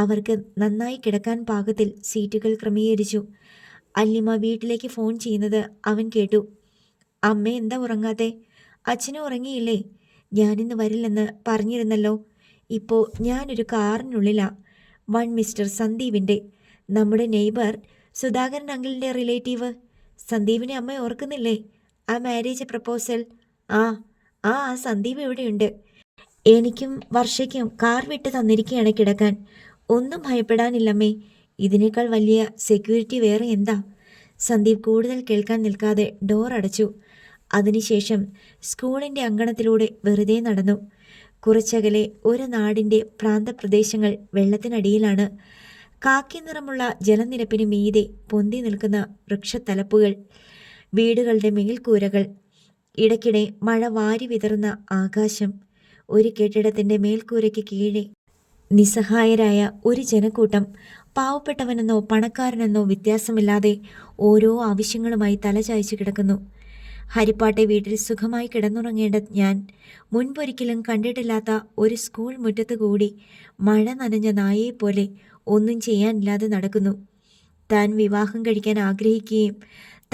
അവർക്ക് നന്നായി കിടക്കാൻ പാകത്തിൽ സീറ്റുകൾ ക്രമീകരിച്ചു. അല്ലിമ വീട്ടിലേക്ക് ഫോൺ ചെയ്യുന്നത് അവൻ കേട്ടു. അമ്മ എന്താ ഉറങ്ങാതെ? അച്ഛനും ഉറങ്ങിയില്ലേ? ഞാനിന്ന് വരില്ലെന്ന് പറഞ്ഞിരുന്നല്ലോ. ഇപ്പോൾ ഞാനൊരു കാറിനുള്ളിലാ. മിസ്റ്റർ സന്ദീപിൻ്റെ, നമ്മുടെ നെയ്ബർ സുധാകരൻ അങ്കിളിൻ്റെ റിലേറ്റീവ്. സന്ദീപിനെ അമ്മ ഓർക്കുന്നില്ലേ? ആ മാരേജ് പ്രപ്പോസൽ. ആ ആ സന്ദീപ് ഇവിടെയുണ്ട്. എനിക്കും വർഷയ്ക്കും കാർ വിട്ട് തന്നിരിക്കുകയാണ് കിടക്കാൻ. ഒന്നും ഭയപ്പെടാനില്ലമ്മേ. ഇതിനേക്കാൾ വലിയ സെക്യൂരിറ്റി വേറെ എന്താ? സന്ദീപ് കൂടുതൽ കേൾക്കാൻ നിൽക്കാതെ ഡോർ അടച്ചു. അതിനുശേഷം സ്കൂളിൻ്റെ അങ്കണത്തിലൂടെ വെറുതെ നടന്നു. കുറച്ചകലെ ഒരു നാടിൻ്റെ പ്രാന്തപ്രദേശങ്ങൾ വെള്ളത്തിനടിയിലാണ്. കാക്കി നിറമുള്ള ജലനിരപ്പിന് മീതെ പൊന്തി നിൽക്കുന്ന വൃക്ഷത്തലപ്പുകൾ, വീടുകളുടെ മേൽക്കൂരകൾ, ഇടയ്ക്കിടെ മഴ വാരി വിതറുന്ന ആകാശം. ഒരു കെട്ടിടത്തിൻ്റെ മേൽക്കൂരയ്ക്ക് കീഴെ നിസ്സഹായരായ ഒരു ജനക്കൂട്ടം. പാവപ്പെട്ടവനെന്നോ പണക്കാരനെന്നോ വ്യത്യാസമില്ലാതെ ഓരോ ആവശ്യങ്ങളുമായി തലചായ്ച്ചു കിടക്കുന്നു. ഹരിപ്പാട്ടെ വീട്ടിൽ സുഖമായി കിടന്നുറങ്ങേണ്ട ഞാൻ മുൻപൊരിക്കലും കണ്ടിട്ടില്ലാത്ത ഒരു സ്കൂൾ മുറ്റത്തുകൂടി മഴ നനഞ്ഞ നായയെപ്പോലെ ഒന്നും ചെയ്യാനില്ലാതെ നടക്കുന്നു. താൻ വിവാഹം കഴിക്കാൻ ആഗ്രഹിക്കുകയും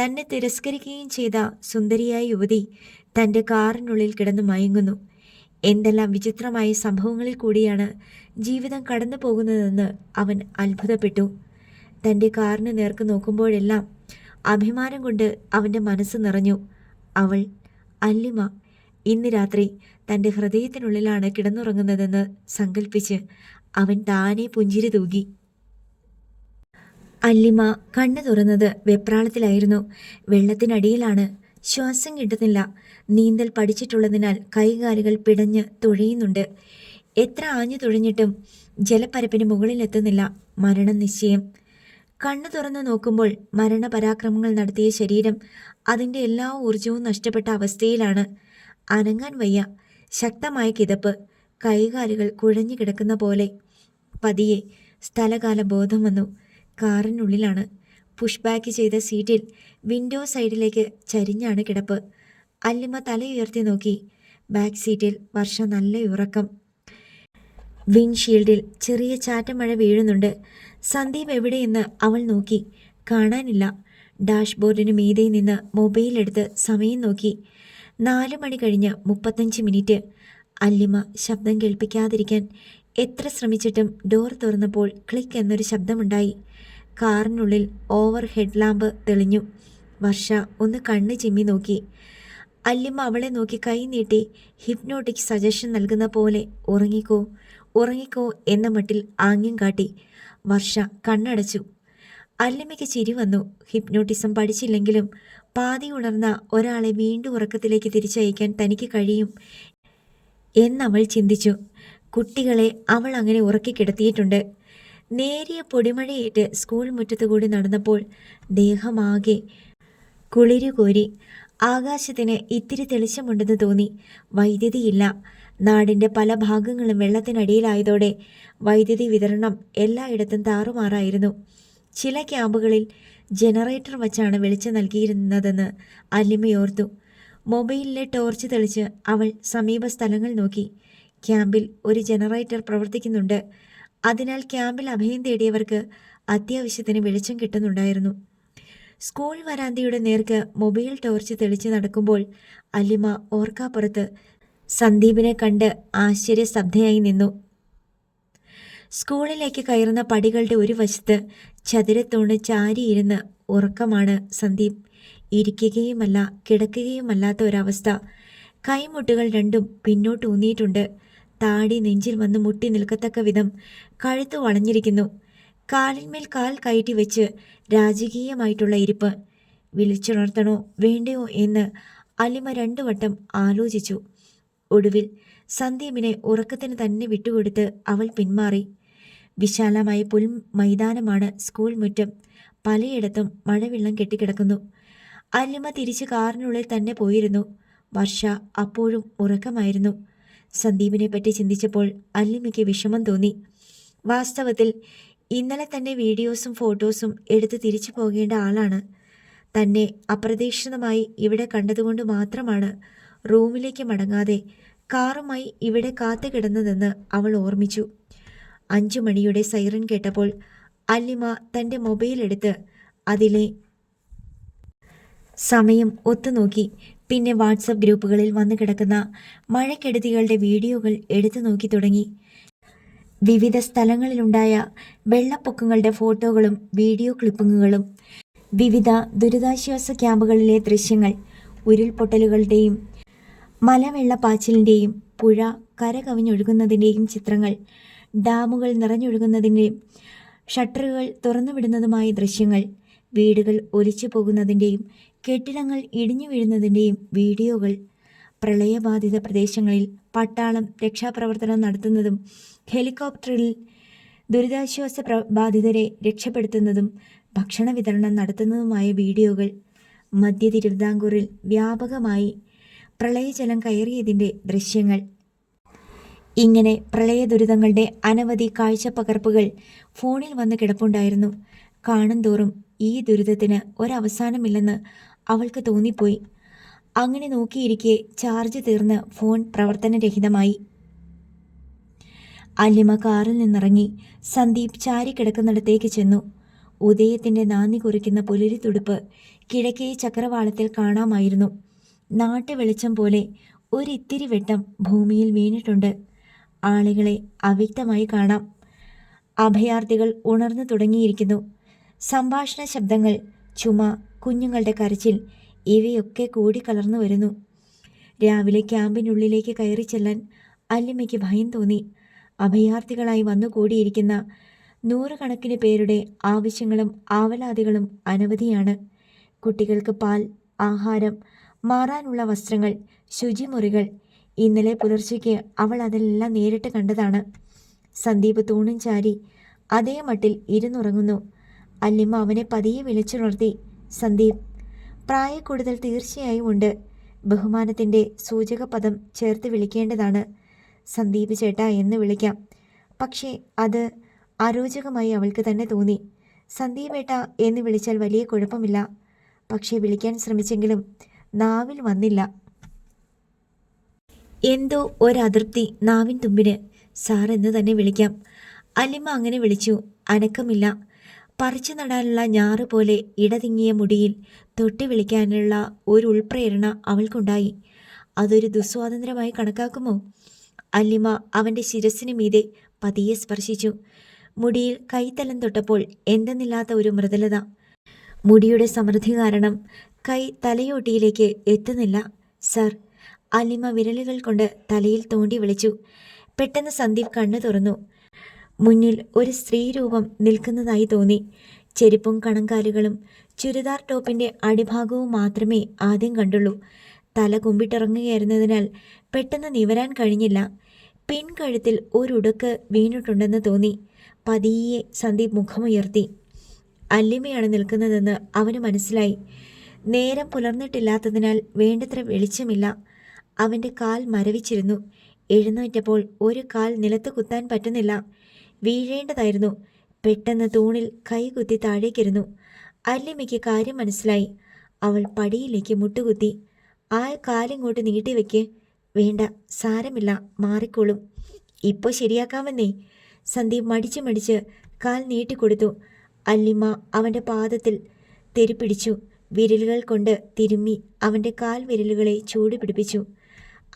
തന്നെ തിരസ്കരിക്കുകയും ചെയ്ത സുന്ദരിയായ യുവതി തൻ്റെ കാറിനുള്ളിൽ കിടന്നു മയങ്ങുന്നു. എന്തെല്ലാം വിചിത്രമായ സംഭവങ്ങളിൽ കൂടിയാണ് ജീവിതം കടന്നു പോകുന്നതെന്ന് അവൻ അത്ഭുതപ്പെട്ടു. തൻ്റെ കാറിന് നേർക്ക് നോക്കുമ്പോഴെല്ലാം അഭിമാനം കൊണ്ട് അവൻ്റെ മനസ്സ് നിറഞ്ഞു. അവൾ, അല്ലിമ, ഇന്ന് രാത്രി തൻ്റെ ഹൃദയത്തിനുള്ളിലാണ് കിടന്നുറങ്ങുന്നതെന്ന് സങ്കല്പിച്ച് അവൻ താനെ പുഞ്ചിരി തൂകി. അല്ലിമ കണ്ണു തുറന്നത് വെപ്രാളത്തിലായിരുന്നു. വെള്ളത്തിനടിയിലാണ്. ശ്വാസം കിട്ടുന്നില്ല. നീന്തൽ പഠിച്ചിട്ടുള്ളതിനാൽ കൈകാലുകൾ പിടഞ്ഞ് തുഴയുന്നുണ്ട്. എത്ര ആഞ്ഞു തുഴഞ്ഞിട്ടും ജലപ്പരപ്പിന് മുകളിലെത്തുന്നില്ല. മരണം നിശ്ചയം. കണ്ണു തുറന്നു നോക്കുമ്പോൾ മരണപരാക്രമങ്ങൾ നടത്തിയ ശരീരം അതിൻ്റെ എല്ലാ ഊർജവും നഷ്ടപ്പെട്ട അവസ്ഥയിലാണ്. അനങ്ങാൻ വയ്യ. ശക്തമായ കിതപ്പ്. കൈകാലുകൾ കുഴഞ്ഞു കിടക്കുന്ന പോലെ. പതിയെ സ്ഥലകാല ബോധം വന്നു. കാറിനുള്ളിലാണ്. പുഷ് ബാക്ക് ചെയ്ത സീറ്റിൽ വിൻഡോ സൈഡിലേക്ക് ചരിഞ്ഞാണ് കിടപ്പ്. അല്ലിമ തലയുയർത്തി നോക്കി. ബാക്ക് സീറ്റിൽ വർഷ നല്ല ഉറക്കം. വിൻഷീൽഡിൽ ചെറിയ ചാറ്റമഴ വീഴുന്നുണ്ട്. സന്ദീപ് എവിടെയെന്ന് അവൾ നോക്കി. കാണാനില്ല. ഡാഷ്ബോർഡിന് മീതെ നിന്ന് മൊബൈലെടുത്ത് സമയം നോക്കി. 4 മണി കഴിഞ്ഞ് 35 മിനിറ്റ്. അല്ലിമ ശബ്ദം കേൾപ്പിക്കാതിരിക്കാൻ എത്ര ശ്രമിച്ചിട്ടും ഡോർ തുറന്നപ്പോൾ ക്ലിക്ക് എന്നൊരു ശബ്ദമുണ്ടായി. കാറിനുള്ളിൽ ഓവർ ഹെഡ് ലാമ്പ് തെളിഞ്ഞു. വർഷ ഒന്ന് കണ്ണ് ചിമ്മി നോക്കി. അല്ലിമ അവളെ നോക്കി കൈ നീട്ടി ഹിപ്നോട്ടിക് സജഷൻ നൽകുന്ന പോലെ ഉറങ്ങിക്കോ ഉറങ്ങിക്കോ എന്ന മട്ടിൽ ആംഗ്യം കാട്ടി. വർഷ കണ്ണടച്ചു. അല്ലിമയ്ക്ക് ചിരി വന്നു. ഹിപ്നോട്ടിസം പഠിച്ചില്ലെങ്കിലും പാതി ഉണർന്ന ഒരാളെ വീണ്ടും ഉറക്കത്തിലേക്ക് തിരിച്ചയക്കാൻ തനിക്ക് കഴിയും എന്നവൾ ചിന്തിച്ചു. കുട്ടികളെ അവൾ അങ്ങനെ ഉറക്കിക്കിടത്തിയിട്ടുണ്ട്. നേരിയ പൊടിമഴയേറ്റ് സ്കൂൾ മുറ്റത്തുകൂടി നടന്നപ്പോൾ ദേഹമാകെ കുളിരുകോരി. ആകാശത്തിന് ഇത്തിരി തെളിച്ചമുണ്ടെന്ന് തോന്നി. വൈദ്യുതിയില്ല. നാടിൻ്റെ പല ഭാഗങ്ങളും വെള്ളത്തിനടിയിലായതോടെ വൈദ്യുതി വിതരണം എല്ലായിടത്തും താറുമാറായിരുന്നു. ചില ക്യാമ്പുകളിൽ ജനറേറ്റർ വച്ചാണ് വെളിച്ചം നൽകിയിരുന്നതെന്ന് അല്ലിമയോർത്തു. മൊബൈലിലെ ടോർച്ച് തെളിച്ച് അവൾ സമീപ സ്ഥലങ്ങൾ നോക്കി. ക്യാമ്പിൽ ഒരു ജനറേറ്റർ പ്രവർത്തിക്കുന്നുണ്ട്. അതിനാൽ ക്യാമ്പിൽ അഭയം തേടിയവർക്ക് അത്യാവശ്യത്തിന് വെളിച്ചം കിട്ടുന്നുണ്ടായിരുന്നു. സ്കൂൾ വരാന്തയുടെ നേർക്ക് മൊബൈൽ ടോർച്ച് തെളിച്ച് നടക്കുമ്പോൾ അല്ലിമ ഓർക്കാപ്പുറത്ത് സന്ദീപിനെ കണ്ട് ആശ്ചര്യസ്തബ്ധയായി നിന്നു. സ്കൂളിലേക്ക് കയറുന്ന പടികളുടെ ഒരു വശത്ത് ചതുരത്തോണ് ചാരിയിരുന്ന് ഉറക്കമാണ് സന്ദീപ്. ഇരിക്കുകയുമല്ല കിടക്കുകയുമല്ലാത്ത ഒരവസ്ഥ. കൈമുട്ടുകൾ രണ്ടും പിന്നോട്ട് ഊന്നിയിട്ടുണ്ട്. താടി നെഞ്ചിൽ വന്ന് മുട്ടി നിൽക്കത്തക്ക വിധം കഴുത്ത് വളഞ്ഞിരിക്കുന്നു. കാലിന്മേൽ കാൽ കയറ്റി വെച്ച് രാജകീയമായിട്ടുള്ള ഇരിപ്പ്. വിളിച്ചുണർത്തണോ വേണ്ടയോ എന്ന് അല്ലിമ 2 വട്ടം ആലോചിച്ചു. ഒടുവിൽ സന്ദീപിനെ ഉറക്കത്തിന് തന്നെ വിട്ടുകൊടുത്ത് അവൾ പിന്മാറി. വിശാലമായ പുൽ മൈതാനമാണ് സ്കൂൾ മുറ്റം. പലയിടത്തും മഴവെള്ളം കെട്ടിക്കിടക്കുന്നു. അല്ലിമ തിരിച്ച് കാറിനുള്ളിൽ തന്നെ പോയിരുന്നു. വർഷ അപ്പോഴും ഉറക്കമായിരുന്നു. സന്ദീപിനെ പറ്റി ചിന്തിച്ചപ്പോൾ അല്ലിമയ്ക്ക് വിഷമം തോന്നി. വാസ്തവത്തിൽ ഇന്നലെ തന്നെ വീഡിയോസും ഫോട്ടോസും എടുത്ത് തിരിച്ചു പോകേണ്ട ആളാണ്. തന്നെ അപ്രതീക്ഷിതമായി ഇവിടെ കണ്ടതുകൊണ്ട് മാത്രമാണ് റൂമിലേക്ക് മടങ്ങാതെ കാറുമായി ഇവിടെ കാത്തു കിടന്നതെന്ന് അവൾ ഓർമ്മിച്ചു. 5 മണിയുടെ സൈറൻ കേട്ടപ്പോൾ അല്ലിമ തൻ്റെ മൊബൈൽ എടുത്ത് അതിലെ സമയം ഒത്തുനോക്കി. പിന്നെ വാട്സപ്പ് ഗ്രൂപ്പുകളിൽ വന്നു കിടക്കുന്ന മഴക്കെടുതികളുടെ വീഡിയോകൾ എടുത്തു നോക്കി തുടങ്ങി. വിവിധ സ്ഥലങ്ങളിലുണ്ടായ വെള്ളപ്പൊക്കങ്ങളുടെ ഫോട്ടോകളും വീഡിയോ ക്ലിപ്പിങ്ങുകളും, വിവിധ ദുരിതാശ്വാസ ക്യാമ്പുകളിലെ ദൃശ്യങ്ങൾ, ഉരുൾപൊട്ടലുകളുടെയും മലവെള്ളപ്പാച്ചിലിൻ്റെയും പുഴ കരകവിഞ്ഞൊഴുകുന്നതിൻ്റെയും ചിത്രങ്ങൾ, ഡാമുകൾ നിറഞ്ഞൊഴുകുന്നതിൻ്റെയും ഷട്ടറുകൾ തുറന്നുവിടുന്നതുമായ ദൃശ്യങ്ങൾ, വീടുകൾ ഒലിച്ചു പോകുന്നതിൻ്റെയും കെട്ടിടങ്ങൾ ഇടിഞ്ഞു വീഴുന്നതിൻ്റെയും വീഡിയോകൾ, പ്രളയബാധിത പ്രദേശങ്ങളിൽ പട്ടാളം രക്ഷാപ്രവർത്തനം നടത്തുന്നതും ഹെലികോപ്റ്ററിൽ ദുരിതാശ്വാസ ബാധിതരെ രക്ഷപ്പെടുത്തുന്നതും ഭക്ഷണ വിതരണം നടത്തുന്നതുമായ വീഡിയോകൾ, മധ്യ തിരുവിതാംകൂറിൽ വ്യാപകമായി പ്രളയജലം കയറിയതിൻ്റെ ദൃശ്യങ്ങൾ. ഇങ്ങനെ പ്രളയ ദുരിതങ്ങളുടെ അനവധി കാഴ്ചപ്പകർപ്പുകൾ ഫോണിൽ വന്ന് കിടപ്പുണ്ടായിരുന്നു. കാണുന്തോറും ഈ ദുരിതത്തിന് ഒരവസാനമില്ലെന്ന് അവൾക്ക് തോന്നിപ്പോയി. അങ്ങനെ നോക്കിയിരിക്കെ ചാർജ് തീർന്ന് ഫോൺ പ്രവർത്തനരഹിതമായി. അല്ലിമ കാറിൽ നിന്നിറങ്ങി സന്ദീപ് ചാരിക്കിടക്കുന്നിടത്തേക്ക് ചെന്നു. ഉദയത്തിൻ്റെ നാന്ദി കുറിക്കുന്ന പുലരിത്തുടുപ്പ് കിഴക്കേ ചക്രവാളത്തിൽ കാണാമായിരുന്നു. നാട്ടുവെളിച്ചം പോലെ ഒരിത്തിരി വെട്ടം ഭൂമിയിൽ വീണിട്ടുണ്ട്. ആളുകളെ അവ്യക്തമായി കാണാം. അഭയാർത്ഥികൾ ഉണർന്നു തുടങ്ങിയിരിക്കുന്നു. സംഭാഷണ ശബ്ദങ്ങൾ, ചുമ, കുഞ്ഞുങ്ങളുടെ കരച്ചിൽ ഇവയൊക്കെ കൂടിക്കലർന്നു വരുന്നു. രാവിലെ ക്യാമ്പിനുള്ളിലേക്ക് കയറി ചെല്ലാൻ അല്ലിമയ്ക്ക് ഭയം തോന്നി. അഭയാർത്ഥികളായി വന്നുകൂടിയിരിക്കുന്ന 100 കണക്കിന് പേരുടെ ആവശ്യങ്ങളും ആവലാതികളും അനവധിയാണ്. കുട്ടികൾക്ക് പാൽ, ആഹാരം, മാറാനുള്ള വസ്ത്രങ്ങൾ, ശുചിമുറികൾ. ഇന്നലെ പുലർച്ചയ്ക്ക് അവൾ അതെല്ലാം നേരിട്ട് കണ്ടതാണ്. സന്ദീപ് തൂണും ചാരി അതേ മട്ടിൽ ഇരുന്നുറങ്ങുന്നു. അല്ലിമ അവനെ പതിയെ വിളിച്ചുണർത്തി. സന്ദീപ്. പ്രായക്കൂടുതൽ തീർച്ചയായും ഉണ്ട്. ബഹുമാനത്തിൻ്റെ സൂചകപദം ചേർത്ത് വിളിക്കേണ്ടതാണ്. സന്ദീപ് ചേട്ടാ എന്ന് വിളിക്കാം. പക്ഷേ അത് അരോചകമായി അവൾക്ക് തന്നെ തോന്നി. സന്ദീപേട്ട എന്ന് വിളിച്ചാൽ വലിയ കുഴപ്പമില്ല. പക്ഷേ വിളിക്കാൻ ശ്രമിച്ചെങ്കിലും നാവിൽ വന്നില്ല. എന്തോ ഒരതൃപ്തി നാവിൻ തുമ്പിന്. സാർ എന്ന് തന്നെ വിളിക്കാം. അലിമ അങ്ങനെ വിളിച്ചു. അനക്കമില്ല. പറിച്ചു നടാനുള്ള ഞാറ് പോലെ ഇടതിങ്ങിയ മുടിയിൽ തൊട്ടി വിളിക്കാനുള്ള ഒരു ഉൾപ്രേരണ അവൾക്കുണ്ടായി. അതൊരു ദുസ്വാതന്ത്ര്യമായി കണക്കാക്കുമോ? അല്ലിമ അവൻ്റെ ശിരസിന് മീതെ പതിയെ സ്പർശിച്ചു. മുടിയിൽ കൈത്തലം തൊട്ടപ്പോൾ എന്തെന്നില്ലാത്ത ഒരു മൃദുലത. മുടിയുടെ സമൃദ്ധി കാരണം കൈ തലയോട്ടിയിലേക്ക് എത്തുന്നില്ല. സർ. അല്ലിമ വിരലുകൾ കൊണ്ട് തലയിൽ തോണ്ടി വിളിച്ചു. പെട്ടെന്ന് സന്ദീപ് കണ്ണു തുറന്നു. മുന്നിൽ ഒരു സ്ത്രീ രൂപം നിൽക്കുന്നതായി തോന്നി. ചെരുപ്പും കണങ്കാലുകളും ചുരിദാർ ടോപ്പിൻ്റെ അടിഭാഗവും മാത്രമേ ആദ്യം കണ്ടുള്ളൂ. തല കുമ്പിട്ടിറങ്ങുകയായിരുന്നതിനാൽ പെട്ടെന്ന് നിവരാൻ കഴിഞ്ഞില്ല. പിൻകഴുത്തിൽ ഒരുടുക്ക് വീണിട്ടുണ്ടെന്ന് തോന്നി. പതിയെ സന്ദീപ് മുഖമുയർത്തി. അല്ലിമയാണ് നിൽക്കുന്നതെന്ന് അവന് മനസ്സിലായി. നേരം പുലർന്നിട്ടില്ലാത്തതിനാൽ വേണ്ടത്ര വെളിച്ചമില്ല. അവൻ്റെ കാൽ മരവിച്ചിരുന്നു. എഴുന്നേറ്റപ്പോൾ ഒരു കാൽ നിലത്ത് കുത്താൻ പറ്റുന്നില്ല. വീഴേണ്ടതായിരുന്നു. പെട്ടെന്ന് തൂണിൽ കൈകുത്തി താഴേക്കിരുന്നു. അല്ലിമയ്ക്ക് കാര്യം മനസ്സിലായി. അവൾ പടിയിലേക്ക് മുട്ടുകുത്തി. ആ കാലിങ്ങോട്ട് നീട്ടിവെക്ക്. വേണ്ട, സാരമില്ല, മാറിക്കോളും. ഇപ്പോൾ ശരിയാക്കാമെന്നേ. സന്ദീപ് മടിച്ച് കാൽ നീട്ടിക്കൊടുത്തു. അല്ലിമ അവൻ്റെ പാദത്തിൽ തെരുപ്പിടിച്ചു. വിരലുകൾ കൊണ്ട് തിരുമ്മി അവൻ്റെ കാൽ വിരലുകളെ ചൂട് പിടിപ്പിച്ചു.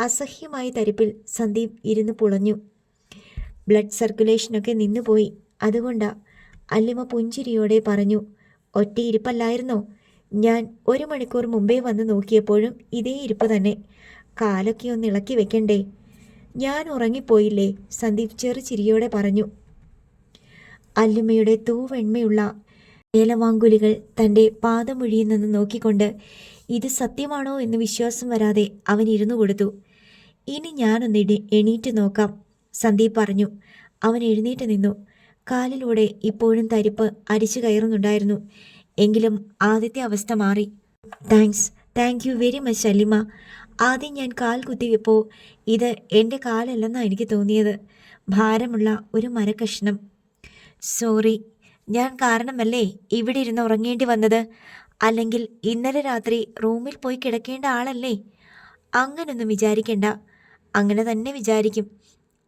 അസഹ്യമായ തരിപ്പിൽ സന്ദീപ് ഇരുന്ന് പുളഞ്ഞു. ബ്ലഡ് സർക്കുലേഷനൊക്കെ നിന്നുപോയി. അതുകൊണ്ടാ. അല്ലിമ പുഞ്ചിരിയോടെ പറഞ്ഞു. ഒറ്റയിരിപ്പല്ലായിരുന്നോ? ഞാൻ 1 മണിക്കൂർ മുമ്പേ വന്ന് നോക്കിയപ്പോഴും ഇതേ ഇരിപ്പ് തന്നെ. കാലൊക്കെ ഒന്ന് ഇളക്കി വെക്കണ്ടേ? ഞാൻ ഉറങ്ങിപ്പോയില്ലേ? സന്ദീപ് ചെറുചിരിയോടെ പറഞ്ഞു. അല്ലിമയുടെ തൂവെണ്മയുള്ള ഏലവാങ്കുലികൾ തൻ്റെ പാദമൊഴിയിൽ നിന്ന് നോക്കിക്കൊണ്ട് ഇത് സത്യമാണോ എന്ന് വിശ്വാസം വരാതെ അവൻ ഇരുന്നു കൊടുത്തു. ഇനി ഞാനൊന്ന് എണീറ്റ് നോക്കാം, സന്ദീപ് പറഞ്ഞു. അവൻ എഴുന്നേറ്റ് നിന്നു. കാലിലൂടെ ഇപ്പോഴും തരിപ്പ് അരിച്ചു കയറുന്നുണ്ടായിരുന്നു. എങ്കിലും ആദ്യത്തെ അവസ്ഥ മാറി. Thank you very much Allima. ആദ്യം ഞാൻ കാൽ കുത്തിയപ്പോൾ ഇത് എൻ്റെ കാലല്ലെന്നാണ് എനിക്ക് തോന്നിയത്. ഭാരമുള്ള ഒരു മരക്കഷ്ണം. സോറി, ഞാൻ കാരണമല്ലേ ഇവിടെ ഇരുന്ന് ഉറങ്ങേണ്ടി വന്നത്. അല്ലെങ്കിൽ ഇന്നലെ രാത്രി റൂമിൽ പോയി കിടക്കേണ്ട ആളല്ലേ? അങ്ങനൊന്നും വിചാരിക്കണ്ട. അങ്ങനെ തന്നെ വിചാരിക്കും,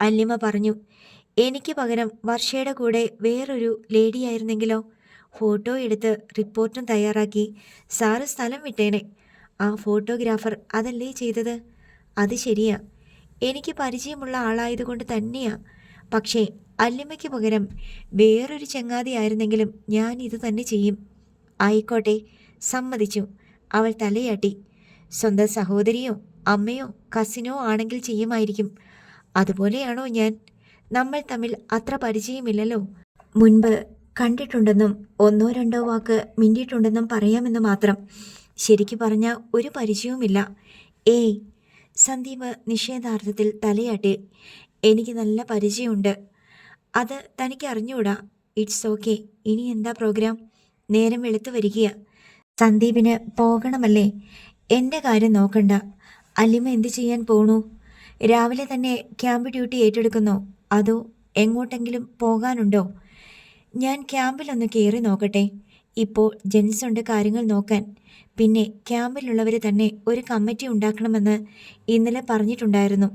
അല്ലിമ പറഞ്ഞു. എനിക്ക് പകരം വർഷയുടെ കൂടെ വേറൊരു ലേഡിയായിരുന്നെങ്കിലോ? ഫോട്ടോ എടുത്ത് റിപ്പോർട്ടും തയ്യാറാക്കി സാറ് സ്ഥലം വിട്ടേനെ. ആ ഫോട്ടോഗ്രാഫർ അതല്ലേ ചെയ്തത്? അത് ശരിയാ, എനിക്ക് പരിചയമുള്ള ആളായതുകൊണ്ട് തന്നെയാ. പക്ഷേ അല്ലിമയ്ക്ക് പകരം വേറൊരു ചങ്ങാതിയായിരുന്നെങ്കിലും ഞാൻ ഇത് തന്നെ ചെയ്യും. ആയിക്കോട്ടെ, സമ്മതിച്ചു. അവൾ തലയാട്ടി. സ്വന്തം സഹോദരിയോ അമ്മയോ കസിനോ ആണെങ്കിൽ ചെയ്യുമായിരിക്കും. അതുപോലെയാണോ ഞാൻ? നമ്മൾ തമ്മിൽ അത്ര പരിചയമില്ലല്ലോ. മുൻപ് കണ്ടിട്ടുണ്ടെന്നും 1-2 വാക്ക് മിണ്ടിയിട്ടുണ്ടെന്നും പറയാമെന്ന് മാത്രം. ശരിക്കു പറഞ്ഞാൽ ഒരു പരിചയവുമില്ല. ഏയ്, സന്ദീപ് നിഷേധാർത്ഥത്തിൽ തലയാട്ടി. എനിക്ക് നല്ല പരിചയമുണ്ട്. അത് തനിക്ക് അറിഞ്ഞൂടാ. It's okay. ഇനി എന്താ പ്രോഗ്രാം? നേരം വെളുത്തു വരികയാ. സന്ദീപിന് പോകണമല്ലേ? എൻ്റെ കാര്യം നോക്കണ്ട. അല്ലിമ എന്ത് ചെയ്യാൻ പോണു? രാവിലെ തന്നെ ക്യാമ്പ് ഡ്യൂട്ടി ഏറ്റെടുക്കുന്നോ? അതോ എങ്ങോട്ടെങ്കിലും പോകാനുണ്ടോ? ഞാൻ ക്യാമ്പിലൊന്ന് കയറി നോക്കട്ടെ. ഇപ്പോൾ ജെൻസുണ്ട് കാര്യങ്ങൾ നോക്കാൻ. പിന്നെ ക്യാമ്പിലുള്ളവർ തന്നെ ഒരു കമ്മിറ്റി ഉണ്ടാക്കണമെന്ന് ഇന്നലെ പറഞ്ഞിട്ടുണ്ടായിരുന്നു.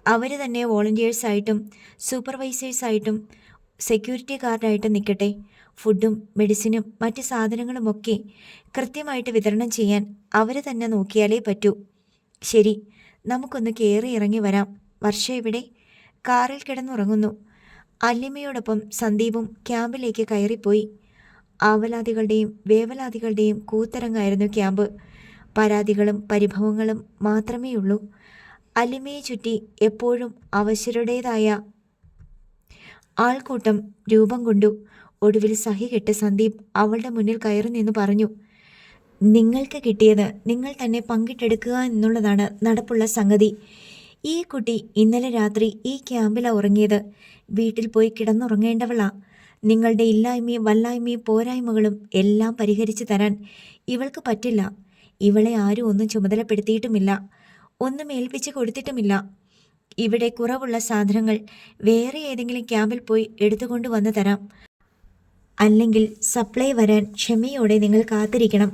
അവർ തന്നെ വോളണ്ടിയേഴ്സായിട്ടും സൂപ്പർവൈസേഴ്സായിട്ടും സെക്യൂരിറ്റി ഗാർഡായിട്ടും നിൽക്കട്ടെ. ഫുഡും മെഡിസിനും മറ്റ് സാധനങ്ങളുമൊക്കെ കൃത്യമായിട്ട് വിതരണം ചെയ്യാൻ അവർ തന്നെ നോക്കിയാലേ പറ്റൂ. ശരി, നമുക്കൊന്ന് കയറി ഇറങ്ങി വരാം. വർഷ ഇവിടെ കാറിൽ കിടന്നുറങ്ങുന്നു. അല്ലിമയോടൊപ്പം സന്ദീപും ക്യാമ്പിലേക്ക് കയറിപ്പോയി. ആവലാതികളുടെയും വേവലാതികളുടെയും കൂത്തരങ്ങായിരുന്നു ക്യാമ്പ്. പരാതികളും പരിഭവങ്ങളും മാത്രമേയുള്ളൂ. അല്ലിമയെ ചുറ്റി എപ്പോഴും അവശരുടേതായ ആൾക്കൂട്ടം രൂപം കൊണ്ടു. ഒടുവിൽ സഹികെട്ട് സന്ദീപ് അവളുടെ മുന്നിൽ കയറി നിന്ന് പറഞ്ഞു. നിങ്ങൾക്ക് കിട്ടിയത് നിങ്ങൾ തന്നെ പങ്കിട്ടെടുക്കുക എന്നുള്ളതാണ് നടപ്പുള്ള സംഗതി. ഈ കുട്ടി ഇന്നലെ രാത്രി ഈ ക്യാമ്പിലാണ് ഉറങ്ങിയത്. വീട്ടിൽ പോയി കിടന്നുറങ്ങേണ്ടവളാ. നിങ്ങളുടെ ഇല്ലായ്മയും വല്ലായ്മയും പോരായ്മകളും എല്ലാം പരിഹരിച്ചു തരാൻ ഇവൾക്ക് പറ്റില്ല. ഇവളെ ആരും ഒന്നും ചുമതലപ്പെടുത്തിയിട്ടുമില്ല, ഒന്നും ഏൽപ്പിച്ച് കൊടുത്തിട്ടുമില്ല. ഇവിടെ കുറവുള്ള സാധനങ്ങൾ വേറെ ഏതെങ്കിലും ക്യാമ്പിൽ പോയി എടുത്തുകൊണ്ട് വന്ന് തരാം. അല്ലെങ്കിൽ സപ്ലൈ വരാൻ ക്ഷമയോടെ നിങ്ങൾ കാത്തിരിക്കണം.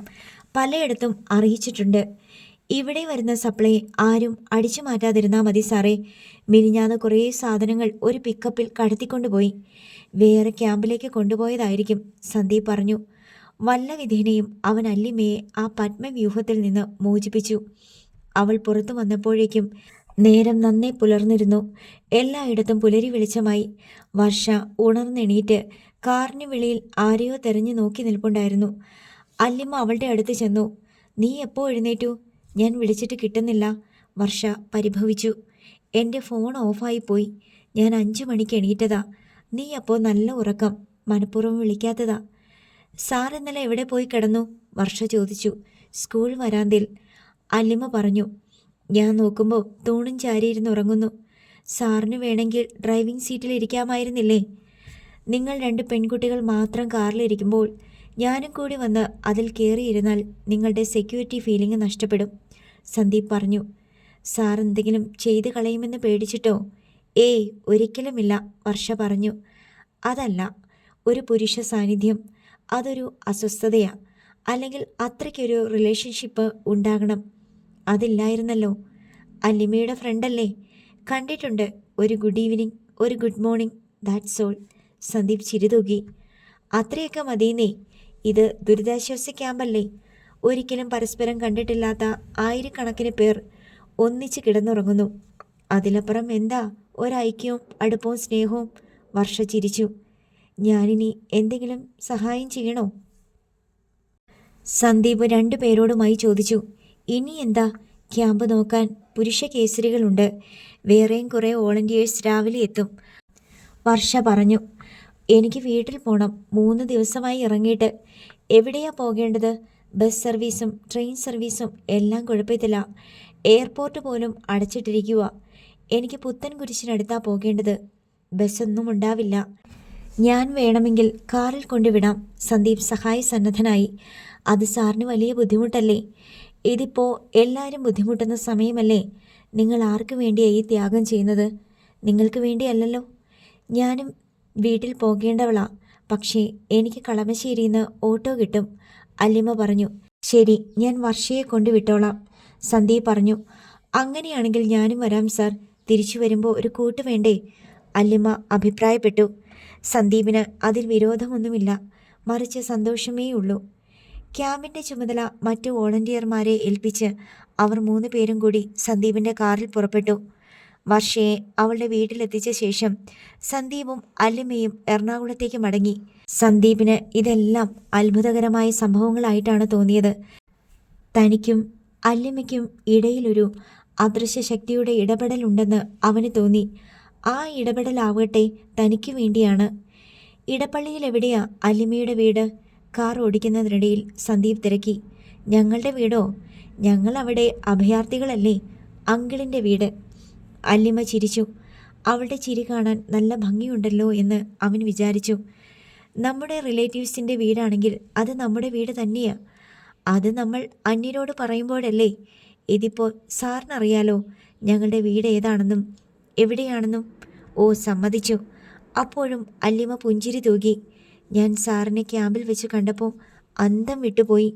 പലയിടത്തും അറിയിച്ചിട്ടുണ്ട്. ഇവിടെ വരുന്ന സപ്ലൈ ആരും അടിച്ചു മാറ്റാതിരുന്നാൽ മതി സാറേ. മിനിഞ്ഞാന്ന് കുറേ സാധനങ്ങൾ ഒരു പിക്കപ്പിൽ കടത്തിക്കൊണ്ടുപോയി. വേറെ ക്യാമ്പിലേക്ക് കൊണ്ടുപോയതായിരിക്കും, സന്ദീപ് പറഞ്ഞു. വല്ല വിധേനയും അവൻ അല്ലിമയെ ആ പത്മവ്യൂഹത്തിൽ നിന്ന് മോചിപ്പിച്ചു. അവൾ പുറത്തു വന്നപ്പോഴേക്കും നേരം നന്നേ പുലർന്നിരുന്നു. എല്ലായിടത്തും പുലരി വെളിച്ചമായി. വർഷ ഉണർന്നെണീറ്റ് കാറിന് വെളിയിൽ ആരെയോ തെരഞ്ഞു നോക്കി നിൽപ്പുണ്ടായിരുന്നു. അല്ലിമ്മ അവളുടെ അടുത്ത് ചെന്നു. നീ എപ്പോൾ എഴുന്നേറ്റു? ഞാൻ വിളിച്ചിട്ട് കിട്ടുന്നില്ല, വർഷ പരിഭവിച്ചു. എൻ്റെ ഫോൺ ഓഫായിപ്പോയി. ഞാൻ 5 മണിക്ക് എണീറ്റതാ. നീ അപ്പോൾ നല്ല ഉറക്കം, മനഃപൂർവ്വം വിളിക്കാത്തതാ. സാർ ഇന്നലെ എവിടെ പോയി കിടന്നു? വർഷ ചോദിച്ചു. സ്കൂൾ വരാന്തിൽ, അല്ലിമ്മ പറഞ്ഞു. ഞാൻ നോക്കുമ്പോൾ തൂണും ചാരിയിരുന്ന് ഉറങ്ങുന്നു. സാറിന് വേണമെങ്കിൽ ഡ്രൈവിംഗ് സീറ്റിൽ ഇരിക്കാമായിരുന്നില്ലേ? നിങ്ങൾ 2 പെൺകുട്ടികൾ മാത്രം കാറിലിരിക്കുമ്പോൾ ഞാനും കൂടി വന്ന് അതിൽ കയറിയിരുന്നാൽ നിങ്ങളുടെ സെക്യൂരിറ്റി ഫീലിംഗ് നഷ്ടപ്പെടും, സന്ദീപ് പറഞ്ഞു. സാർ എന്തെങ്കിലും ചെയ്തു കളയുമെന്ന് പേടിച്ചിട്ടോ? ഏയ്, ഒരിക്കലുമില്ല, വർഷ പറഞ്ഞു. അതല്ല, ഒരു പുരുഷ സാന്നിധ്യം, അതൊരു അസ്വസ്ഥതയാ. അല്ലെങ്കിൽ അത്രയ്ക്കൊരു റിലേഷൻഷിപ്പ് ഉണ്ടാകണം. അതില്ലായിരുന്നല്ലോ. അല്ലിമയുടെ ഫ്രണ്ടല്ലേ? കണ്ടിട്ടുണ്ട്. ഒരു ഗുഡ് ഈവനിങ്, ഒരു good morning, that's all. Sandeep ചിരിതൂകി. അത്രയൊക്കെ മതിയെന്നേ. ഇത് ദുരിതാശ്വാസ ക്യാമ്പല്ലേ? ഒരിക്കലും പരസ്പരം കണ്ടിട്ടില്ലാത്ത ആയിരക്കണക്കിന് പേർ ഒന്നിച്ച് കിടന്നുറങ്ങുന്നു. അതിലപ്പുറം എന്താ ഒരൈക്യവും അടുപ്പവും സ്നേഹവും? വർഷ ചിരിച്ചു. ഞാനിനി എന്തെങ്കിലും സഹായം ചെയ്യണോ? സന്ദീപ് 2 പേരോടുമായി ചോദിച്ചു. ഇനി എന്താ, ക്യാമ്പ് നോക്കാൻ പുരുഷ കേസരികളുണ്ട്. വേറെയും കുറേ വോളണ്ടിയേഴ്സ് രാവിലെ എത്തും, വർഷ പറഞ്ഞു. എനിക്ക് വീട്ടിൽ പോകണം. 3 ദിവസമായി ഇറങ്ങിയിട്ട്. എവിടെയാ പോകേണ്ടത്? ബസ് സർവീസും ട്രെയിൻ സർവീസും എല്ലാം കുഴപ്പത്തില്ല. എയർപോർട്ട് പോലും അടച്ചിട്ടിരിക്കുക. എനിക്ക് പുത്തൻകുരിശിനടുത്താ പോകേണ്ടത്. ബസ്സൊന്നും ഉണ്ടാവില്ല. ഞാൻ വേണമെങ്കിൽ കാറിൽ കൊണ്ടുവിടാം, സന്ദീപ് സഹായസന്നദ്ധനായി. അത് സാറിന് വലിയ ബുദ്ധിമുട്ടല്ലേ? ഇതിപ്പോൾ എല്ലാവരും ബുദ്ധിമുട്ടുന്ന സമയമല്ലേ? നിങ്ങൾ ആർക്ക് വേണ്ടിയാണ് ഈ ത്യാഗം ചെയ്യുന്നത്? നിങ്ങൾക്ക് വേണ്ടിയല്ലല്ലോ. ഞാനും വീട്ടിൽ പോകേണ്ടവളാ. പക്ഷേ എനിക്ക് കളമശ്ശേരിയിൽ നിന്ന് ഓട്ടോ കിട്ടും, അല്ലിമ്മ പറഞ്ഞു. ശരി, ഞാൻ വർഷയെ കൊണ്ടുവിട്ടോളാം, സന്ദീപ് പറഞ്ഞു. അങ്ങനെയാണെങ്കിൽ ഞാനും വരാം സാർ. തിരിച്ചു വരുമ്പോൾ ഒരു കൂട്ട് വേണ്ടേ? അല്ലിമ്മ അഭിപ്രായപ്പെട്ടു. സന്ദീപിന് അതിൽ വിരോധമൊന്നുമില്ല, മറിച്ച് സന്തോഷമേ ഉള്ളൂ. ക്യാമ്പിൻ്റെ ചുമതല മറ്റു വോളണ്ടിയർമാരെ ഏൽപ്പിച്ച് അവർ 3 പേരും കൂടി സന്ദീപിൻ്റെ കാറിൽ പുറപ്പെട്ടു. വർഷയെ അവളുടെ വീട്ടിലെത്തിച്ച ശേഷം സന്ദീപും അല്ലിമ്മയും എറണാകുളത്തേക്ക് മടങ്ങി. സന്ദീപിന് ഇതെല്ലാം അത്ഭുതകരമായ സംഭവങ്ങളായിട്ടാണ് തോന്നിയത്. തനിക്കും അല്ലിമ്മയ്ക്കും ഇടയിലൊരു അദൃശ്യ ശക്തിയുടെ ഇടപെടലുണ്ടെന്ന് അവന് തോന്നി. ആ ഇടപെടലാവട്ടെ തനിക്ക് വേണ്ടിയാണ്. ഇടപ്പള്ളിയിൽ എവിടെയാ അല്ലിമ്മയുടെ വീട്? കാർ ഓടിക്കുന്നതിനിടയിൽ സന്ദീപ് തിരക്കി. ഞങ്ങളുടെ വീടോ? ഞങ്ങൾ അവിടെ അഭയാർത്ഥികളല്ലേ. അങ്കിളിൻ്റെ വീട്. അല്ലിമ്മ ചിരിച്ചു. അവളുടെ ചിരി കാണാൻ നല്ല ഭംഗിയുണ്ടല്ലോ എന്ന് അവൻ വിചാരിച്ചു. നമ്മുടെ റിലേറ്റീവ്സിൻ്റെ വീടാണെങ്കിൽ അത് നമ്മുടെ വീട് തന്നെയാ. അത് നമ്മൾ അന്യരോട് പറയുമ്പോഴല്ലേ. ഇതിപ്പോൾ സാറിനറിയാലോ ഞങ്ങളുടെ വീട് ഏതാണെന്നും എവിടെയാണെന്നും. ഓ, സമ്മതിച്ചു. അപ്പോഴും അല്ലിമ്മ പുഞ്ചിരി തൂകി. ഞാൻ സാറിനെ ക്യാമ്പിൽ വെച്ച് കണ്ടപ്പോൾ അന്തം വിട്ടുപോയി.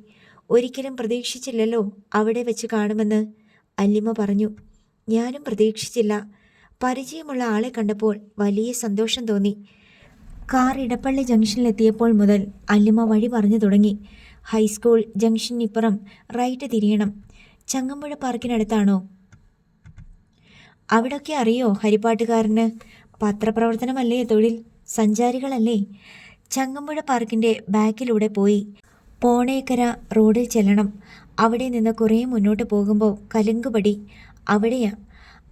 ഒരിക്കലും പ്രതീക്ഷിച്ചില്ലല്ലോ അവിടെ വെച്ച് കാണുമെന്ന്, അല്ലിമ്മ പറഞ്ഞു. ഞാനും പ്രതീക്ഷിച്ചില്ല. പരിചയമുള്ള ആളെ കണ്ടപ്പോൾ വലിയ സന്തോഷം തോന്നി. കാർ ഇടപ്പള്ളി ജംഗ്ഷനിലെത്തിയപ്പോൾ മുതൽ അല്ലിമ്മ വഴി പറഞ്ഞു തുടങ്ങി. ഹൈസ്കൂൾ ജംഗ്ഷനിപ്പുറം റൈറ്റ് തിരിയണം. ചങ്ങമ്പുഴ പാർക്കിനടുത്താണോ? അവിടൊക്കെ അറിയോ ഹരിപ്പാട്ടുകാരന്? പത്രപ്രവർത്തനമല്ലേ തൊഴിൽ, സഞ്ചാരികളല്ലേ. ചങ്ങമ്പുഴ പാർക്കിൻ്റെ ബാക്കിലൂടെ പോയി പോണേക്കര റോഡിൽ ചെല്ലണം. അവിടെ നിന്ന് കുറേ മുന്നോട്ട് പോകുമ്പോൾ കലുങ്കുപടി, അവിടെയാ.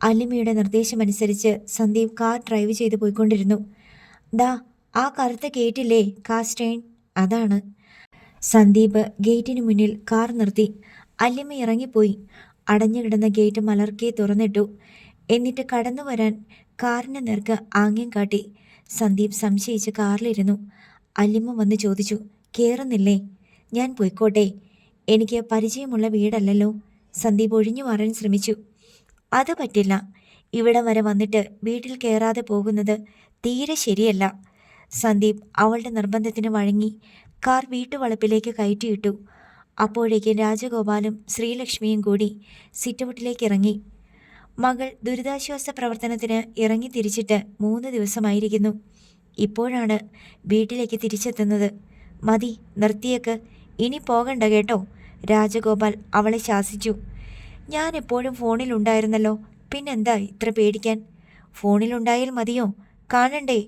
അല്ലിമ്മയുടെ നിർദ്ദേശമനുസരിച്ച് സന്ദീപ് കാർ ഡ്രൈവ് ചെയ്ത് പോയിക്കൊണ്ടിരുന്നു. ദാ ആ കറുത്ത ഗേറ്റില്ലേ, കാസ്റ്റേൺ, അതാണ്. സന്ദീപ് ഗേറ്റിന് മുന്നിൽ കാർ നിർത്തി. അല്ലിമ്മ ഇറങ്ങിപ്പോയി. അടഞ്ഞുകിടന്ന ഗേറ്റ് മലർക്കെ തുറന്നിട്ടു. എന്നിട്ട് കടന്നു വരാൻ കാറിന് നേർക്ക് ആംഗ്യം കാട്ടി. സന്ദീപ് സംശയിച്ച് കാറിലിരുന്നു. അല്ലിമ്മ വന്ന് ചോദിച്ചു, കയറുന്നില്ലേ? ഞാൻ പോയിക്കോട്ടെ, എനിക്ക് പരിചയമുള്ള വീടല്ലല്ലോ. സന്ദീപ് ഒഴിഞ്ഞു മാറാൻ ശ്രമിച്ചു. അത് പറ്റില്ല, ഇവിടം വരെ വന്നിട്ട് വീട്ടിൽ കയറാതെ പോകുന്നത് തീരെ ശരിയല്ല. സന്ദീപ് അവളുടെ നിർബന്ധത്തിന് വഴങ്ങി കാർ വീട്ടുവളപ്പിലേക്ക് കയറ്റിയിട്ടു. അപ്പോഴേക്ക് രാജഗോപാലും ശ്രീലക്ഷ്മിയും കൂടി സിറ്റൗട്ടിലേക്ക് ഇറങ്ങി. മകൾ ദുരിതാശ്വാസ പ്രവർത്തനത്തിന് ഇറങ്ങി തിരിച്ചിട്ട് 3 ദിവസമായിരിക്കുന്നു. ഇപ്പോഴാണ് വീട്ടിലേക്ക് തിരിച്ചെത്തുന്നത്. മതി, നിർത്തിയേക്ക്, ഇനി പോകണ്ട കേട്ടോ, രാജഗോപാൽ അവളെ ശാസിച്ചു. ഞാൻ എപ്പോഴും ഫോണിലുണ്ടായിരുന്നല്ലോ, പിന്നെന്താ ഇത്ര പേടിക്കാൻ? ഫോണിലുണ്ടായാൽ മതിയോ? കാണണ്ടേ?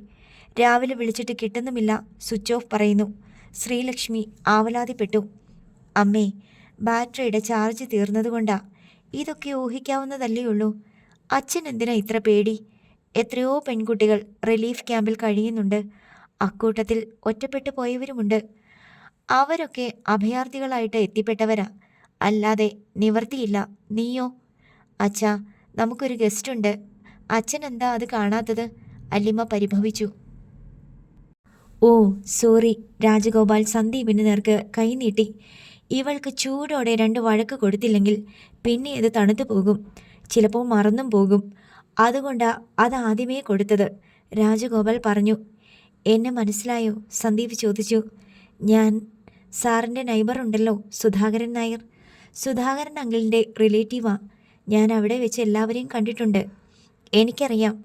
രാവിലെ വിളിച്ചിട്ട് കിട്ടുന്നുമില്ല, സ്വിച്ച് ഓഫ് പറയുന്നു. ശ്രീലക്ഷ്മി ആവലാതിപ്പെട്ടു. അമ്മേ, ബാറ്ററിയുടെ ചാർജ് തീർന്നതുകൊണ്ടാ. ഇതൊക്കെ ഊഹിക്കാവുന്നതല്ലേയുള്ളൂ. അച്ഛൻ എന്തിനാ ഇത്ര പേടി? എത്രയോ പെൺകുട്ടികൾ റിലീഫ് ക്യാമ്പിൽ കഴിയുന്നുണ്ട്. അക്കൂട്ടത്തിൽ ഒറ്റപ്പെട്ടു പോയവരുമുണ്ട്. അവരൊക്കെ അഭയാർത്ഥികളായിട്ട് എത്തിപ്പെട്ടവരാ, അല്ലാതെ നിവർത്തിയില്ല. നീയോ? അച്ഛാ, നമുക്കൊരു ഗസ്റ്റുണ്ട്. അച്ഛൻ എന്താ അത് കാണാത്തത്? അല്ലിമ പരിഭവിച്ചു. ഓ സോറി. രാജഗോപാൽ സന്ദീപിന് നേർക്ക് കൈനീട്ടി. ഇവൾക്ക് ചൂടോടെ 2 വഴക്ക് കൊടുത്തില്ലെങ്കിൽ പിന്നെ ഇത് തണുത്തു പോകും, ചിലപ്പോൾ മറന്നും പോകും. അതുകൊണ്ടാ അതാദ്യമേ കൊടുത്തത്, രാജഗോപാൽ പറഞ്ഞു. എന്നെ മനസ്സിലായോ? സന്ദീപ് ചോദിച്ചു. ഞാൻ സാറിൻ്റെ നൈബർ ഉണ്ടല്ലോ, സുധാകരൻ നായർ. സുധാകരൻ അങ്കിളിൻ്റെ റിലേറ്റീവാ. ഞാൻ അവിടെ വെച്ച് എല്ലാവരെയും കണ്ടിട്ടുണ്ട്. എനിക്കറിയാം.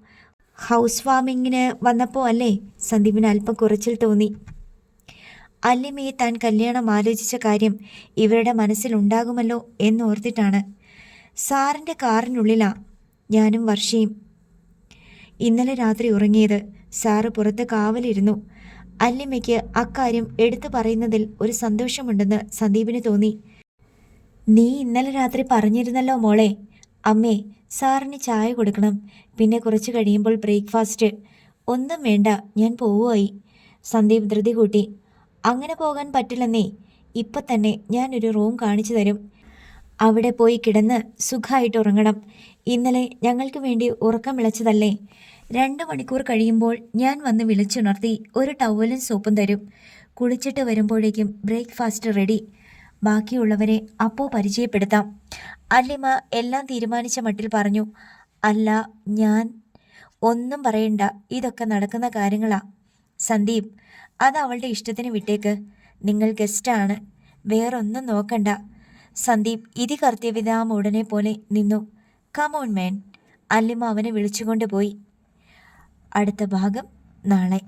ഹൗസ് വാമിങ്ങിന് വന്നപ്പോൾ അല്ലേ? സന്ദീപിന് അല്പം കുറച്ചിൽ തോന്നി. അല്ലിമയെ താൻ കല്യാണം ആലോചിച്ച കാര്യം ഇവരുടെ മനസ്സിലുണ്ടാകുമല്ലോ എന്നോർത്തിട്ടാണ്. സാറിൻ്റെ കാറിനുള്ളിലാ ഞാനും വർഷയും ഇന്നലെ രാത്രി ഉറങ്ങിയത്. സാറ് പുറത്ത് കാവലിരുന്നു. അല്ലിമയ്ക്ക് അക്കാര്യം എടുത്തു പറയുന്നതിൽ ഒരു സന്തോഷമുണ്ടെന്ന് സന്ദീപിന് തോന്നി. നീ ഇന്നലെ രാത്രി പറഞ്ഞിരുന്നല്ലോ മോളെ. അമ്മേ, സാറിന് ചായ കൊടുക്കണം, പിന്നെ കുറച്ച് കഴിയുമ്പോൾ ബ്രേക്ക്ഫാസ്റ്റ്. ഒന്നും വേണ്ട, ഞാൻ പോവുമായി. സന്ദീപ് ധൃതി കൂട്ടി. അങ്ങനെ പോകാൻ പറ്റില്ലെന്നേ. ഇപ്പം തന്നെ ഞാനൊരു റൂം കാണിച്ചു തരും. അവിടെ പോയി കിടന്ന് സുഖമായിട്ട് ഉറങ്ങണം. ഇന്നലെ ഞങ്ങൾക്ക് വേണ്ടി ഉറക്കം വിളച്ചതല്ലേ. 2 മണിക്കൂർ കഴിയുമ്പോൾ ഞാൻ വന്ന് വിളിച്ചുണർത്തി ഒരു ടവലും സോപ്പും തരും. കുളിച്ചിട്ട് വരുമ്പോഴേക്കും ബ്രേക്ക്ഫാസ്റ്റ് റെഡി. ബാക്കിയുള്ളവരെ അപ്പോൾ പരിചയപ്പെടുത്താം. അല്ലിമ എല്ലാം തീരുമാനിച്ച മട്ടിൽ പറഞ്ഞു. അല്ല, ഞാൻ ഒന്നും പറയണ്ട, ഇതൊക്കെ നടക്കുന്ന കാര്യങ്ങളാ. സന്ദീപ്, അത് അവളുടെ ഇഷ്ടത്തിന് വിട്ടേക്ക്. നിങ്ങൾ ഗസ്റ്റാണ്, വേറൊന്നും നോക്കണ്ട. സന്ദീപ് ഇതികർത്തവ്യതാം ഉടനെ പോലെ നിന്നു. കമോൺ മാൻ. അല്ലിമ അവനെ വിളിച്ചുകൊണ്ട് പോയി. അടുത്ത ഭാഗം നാളെ.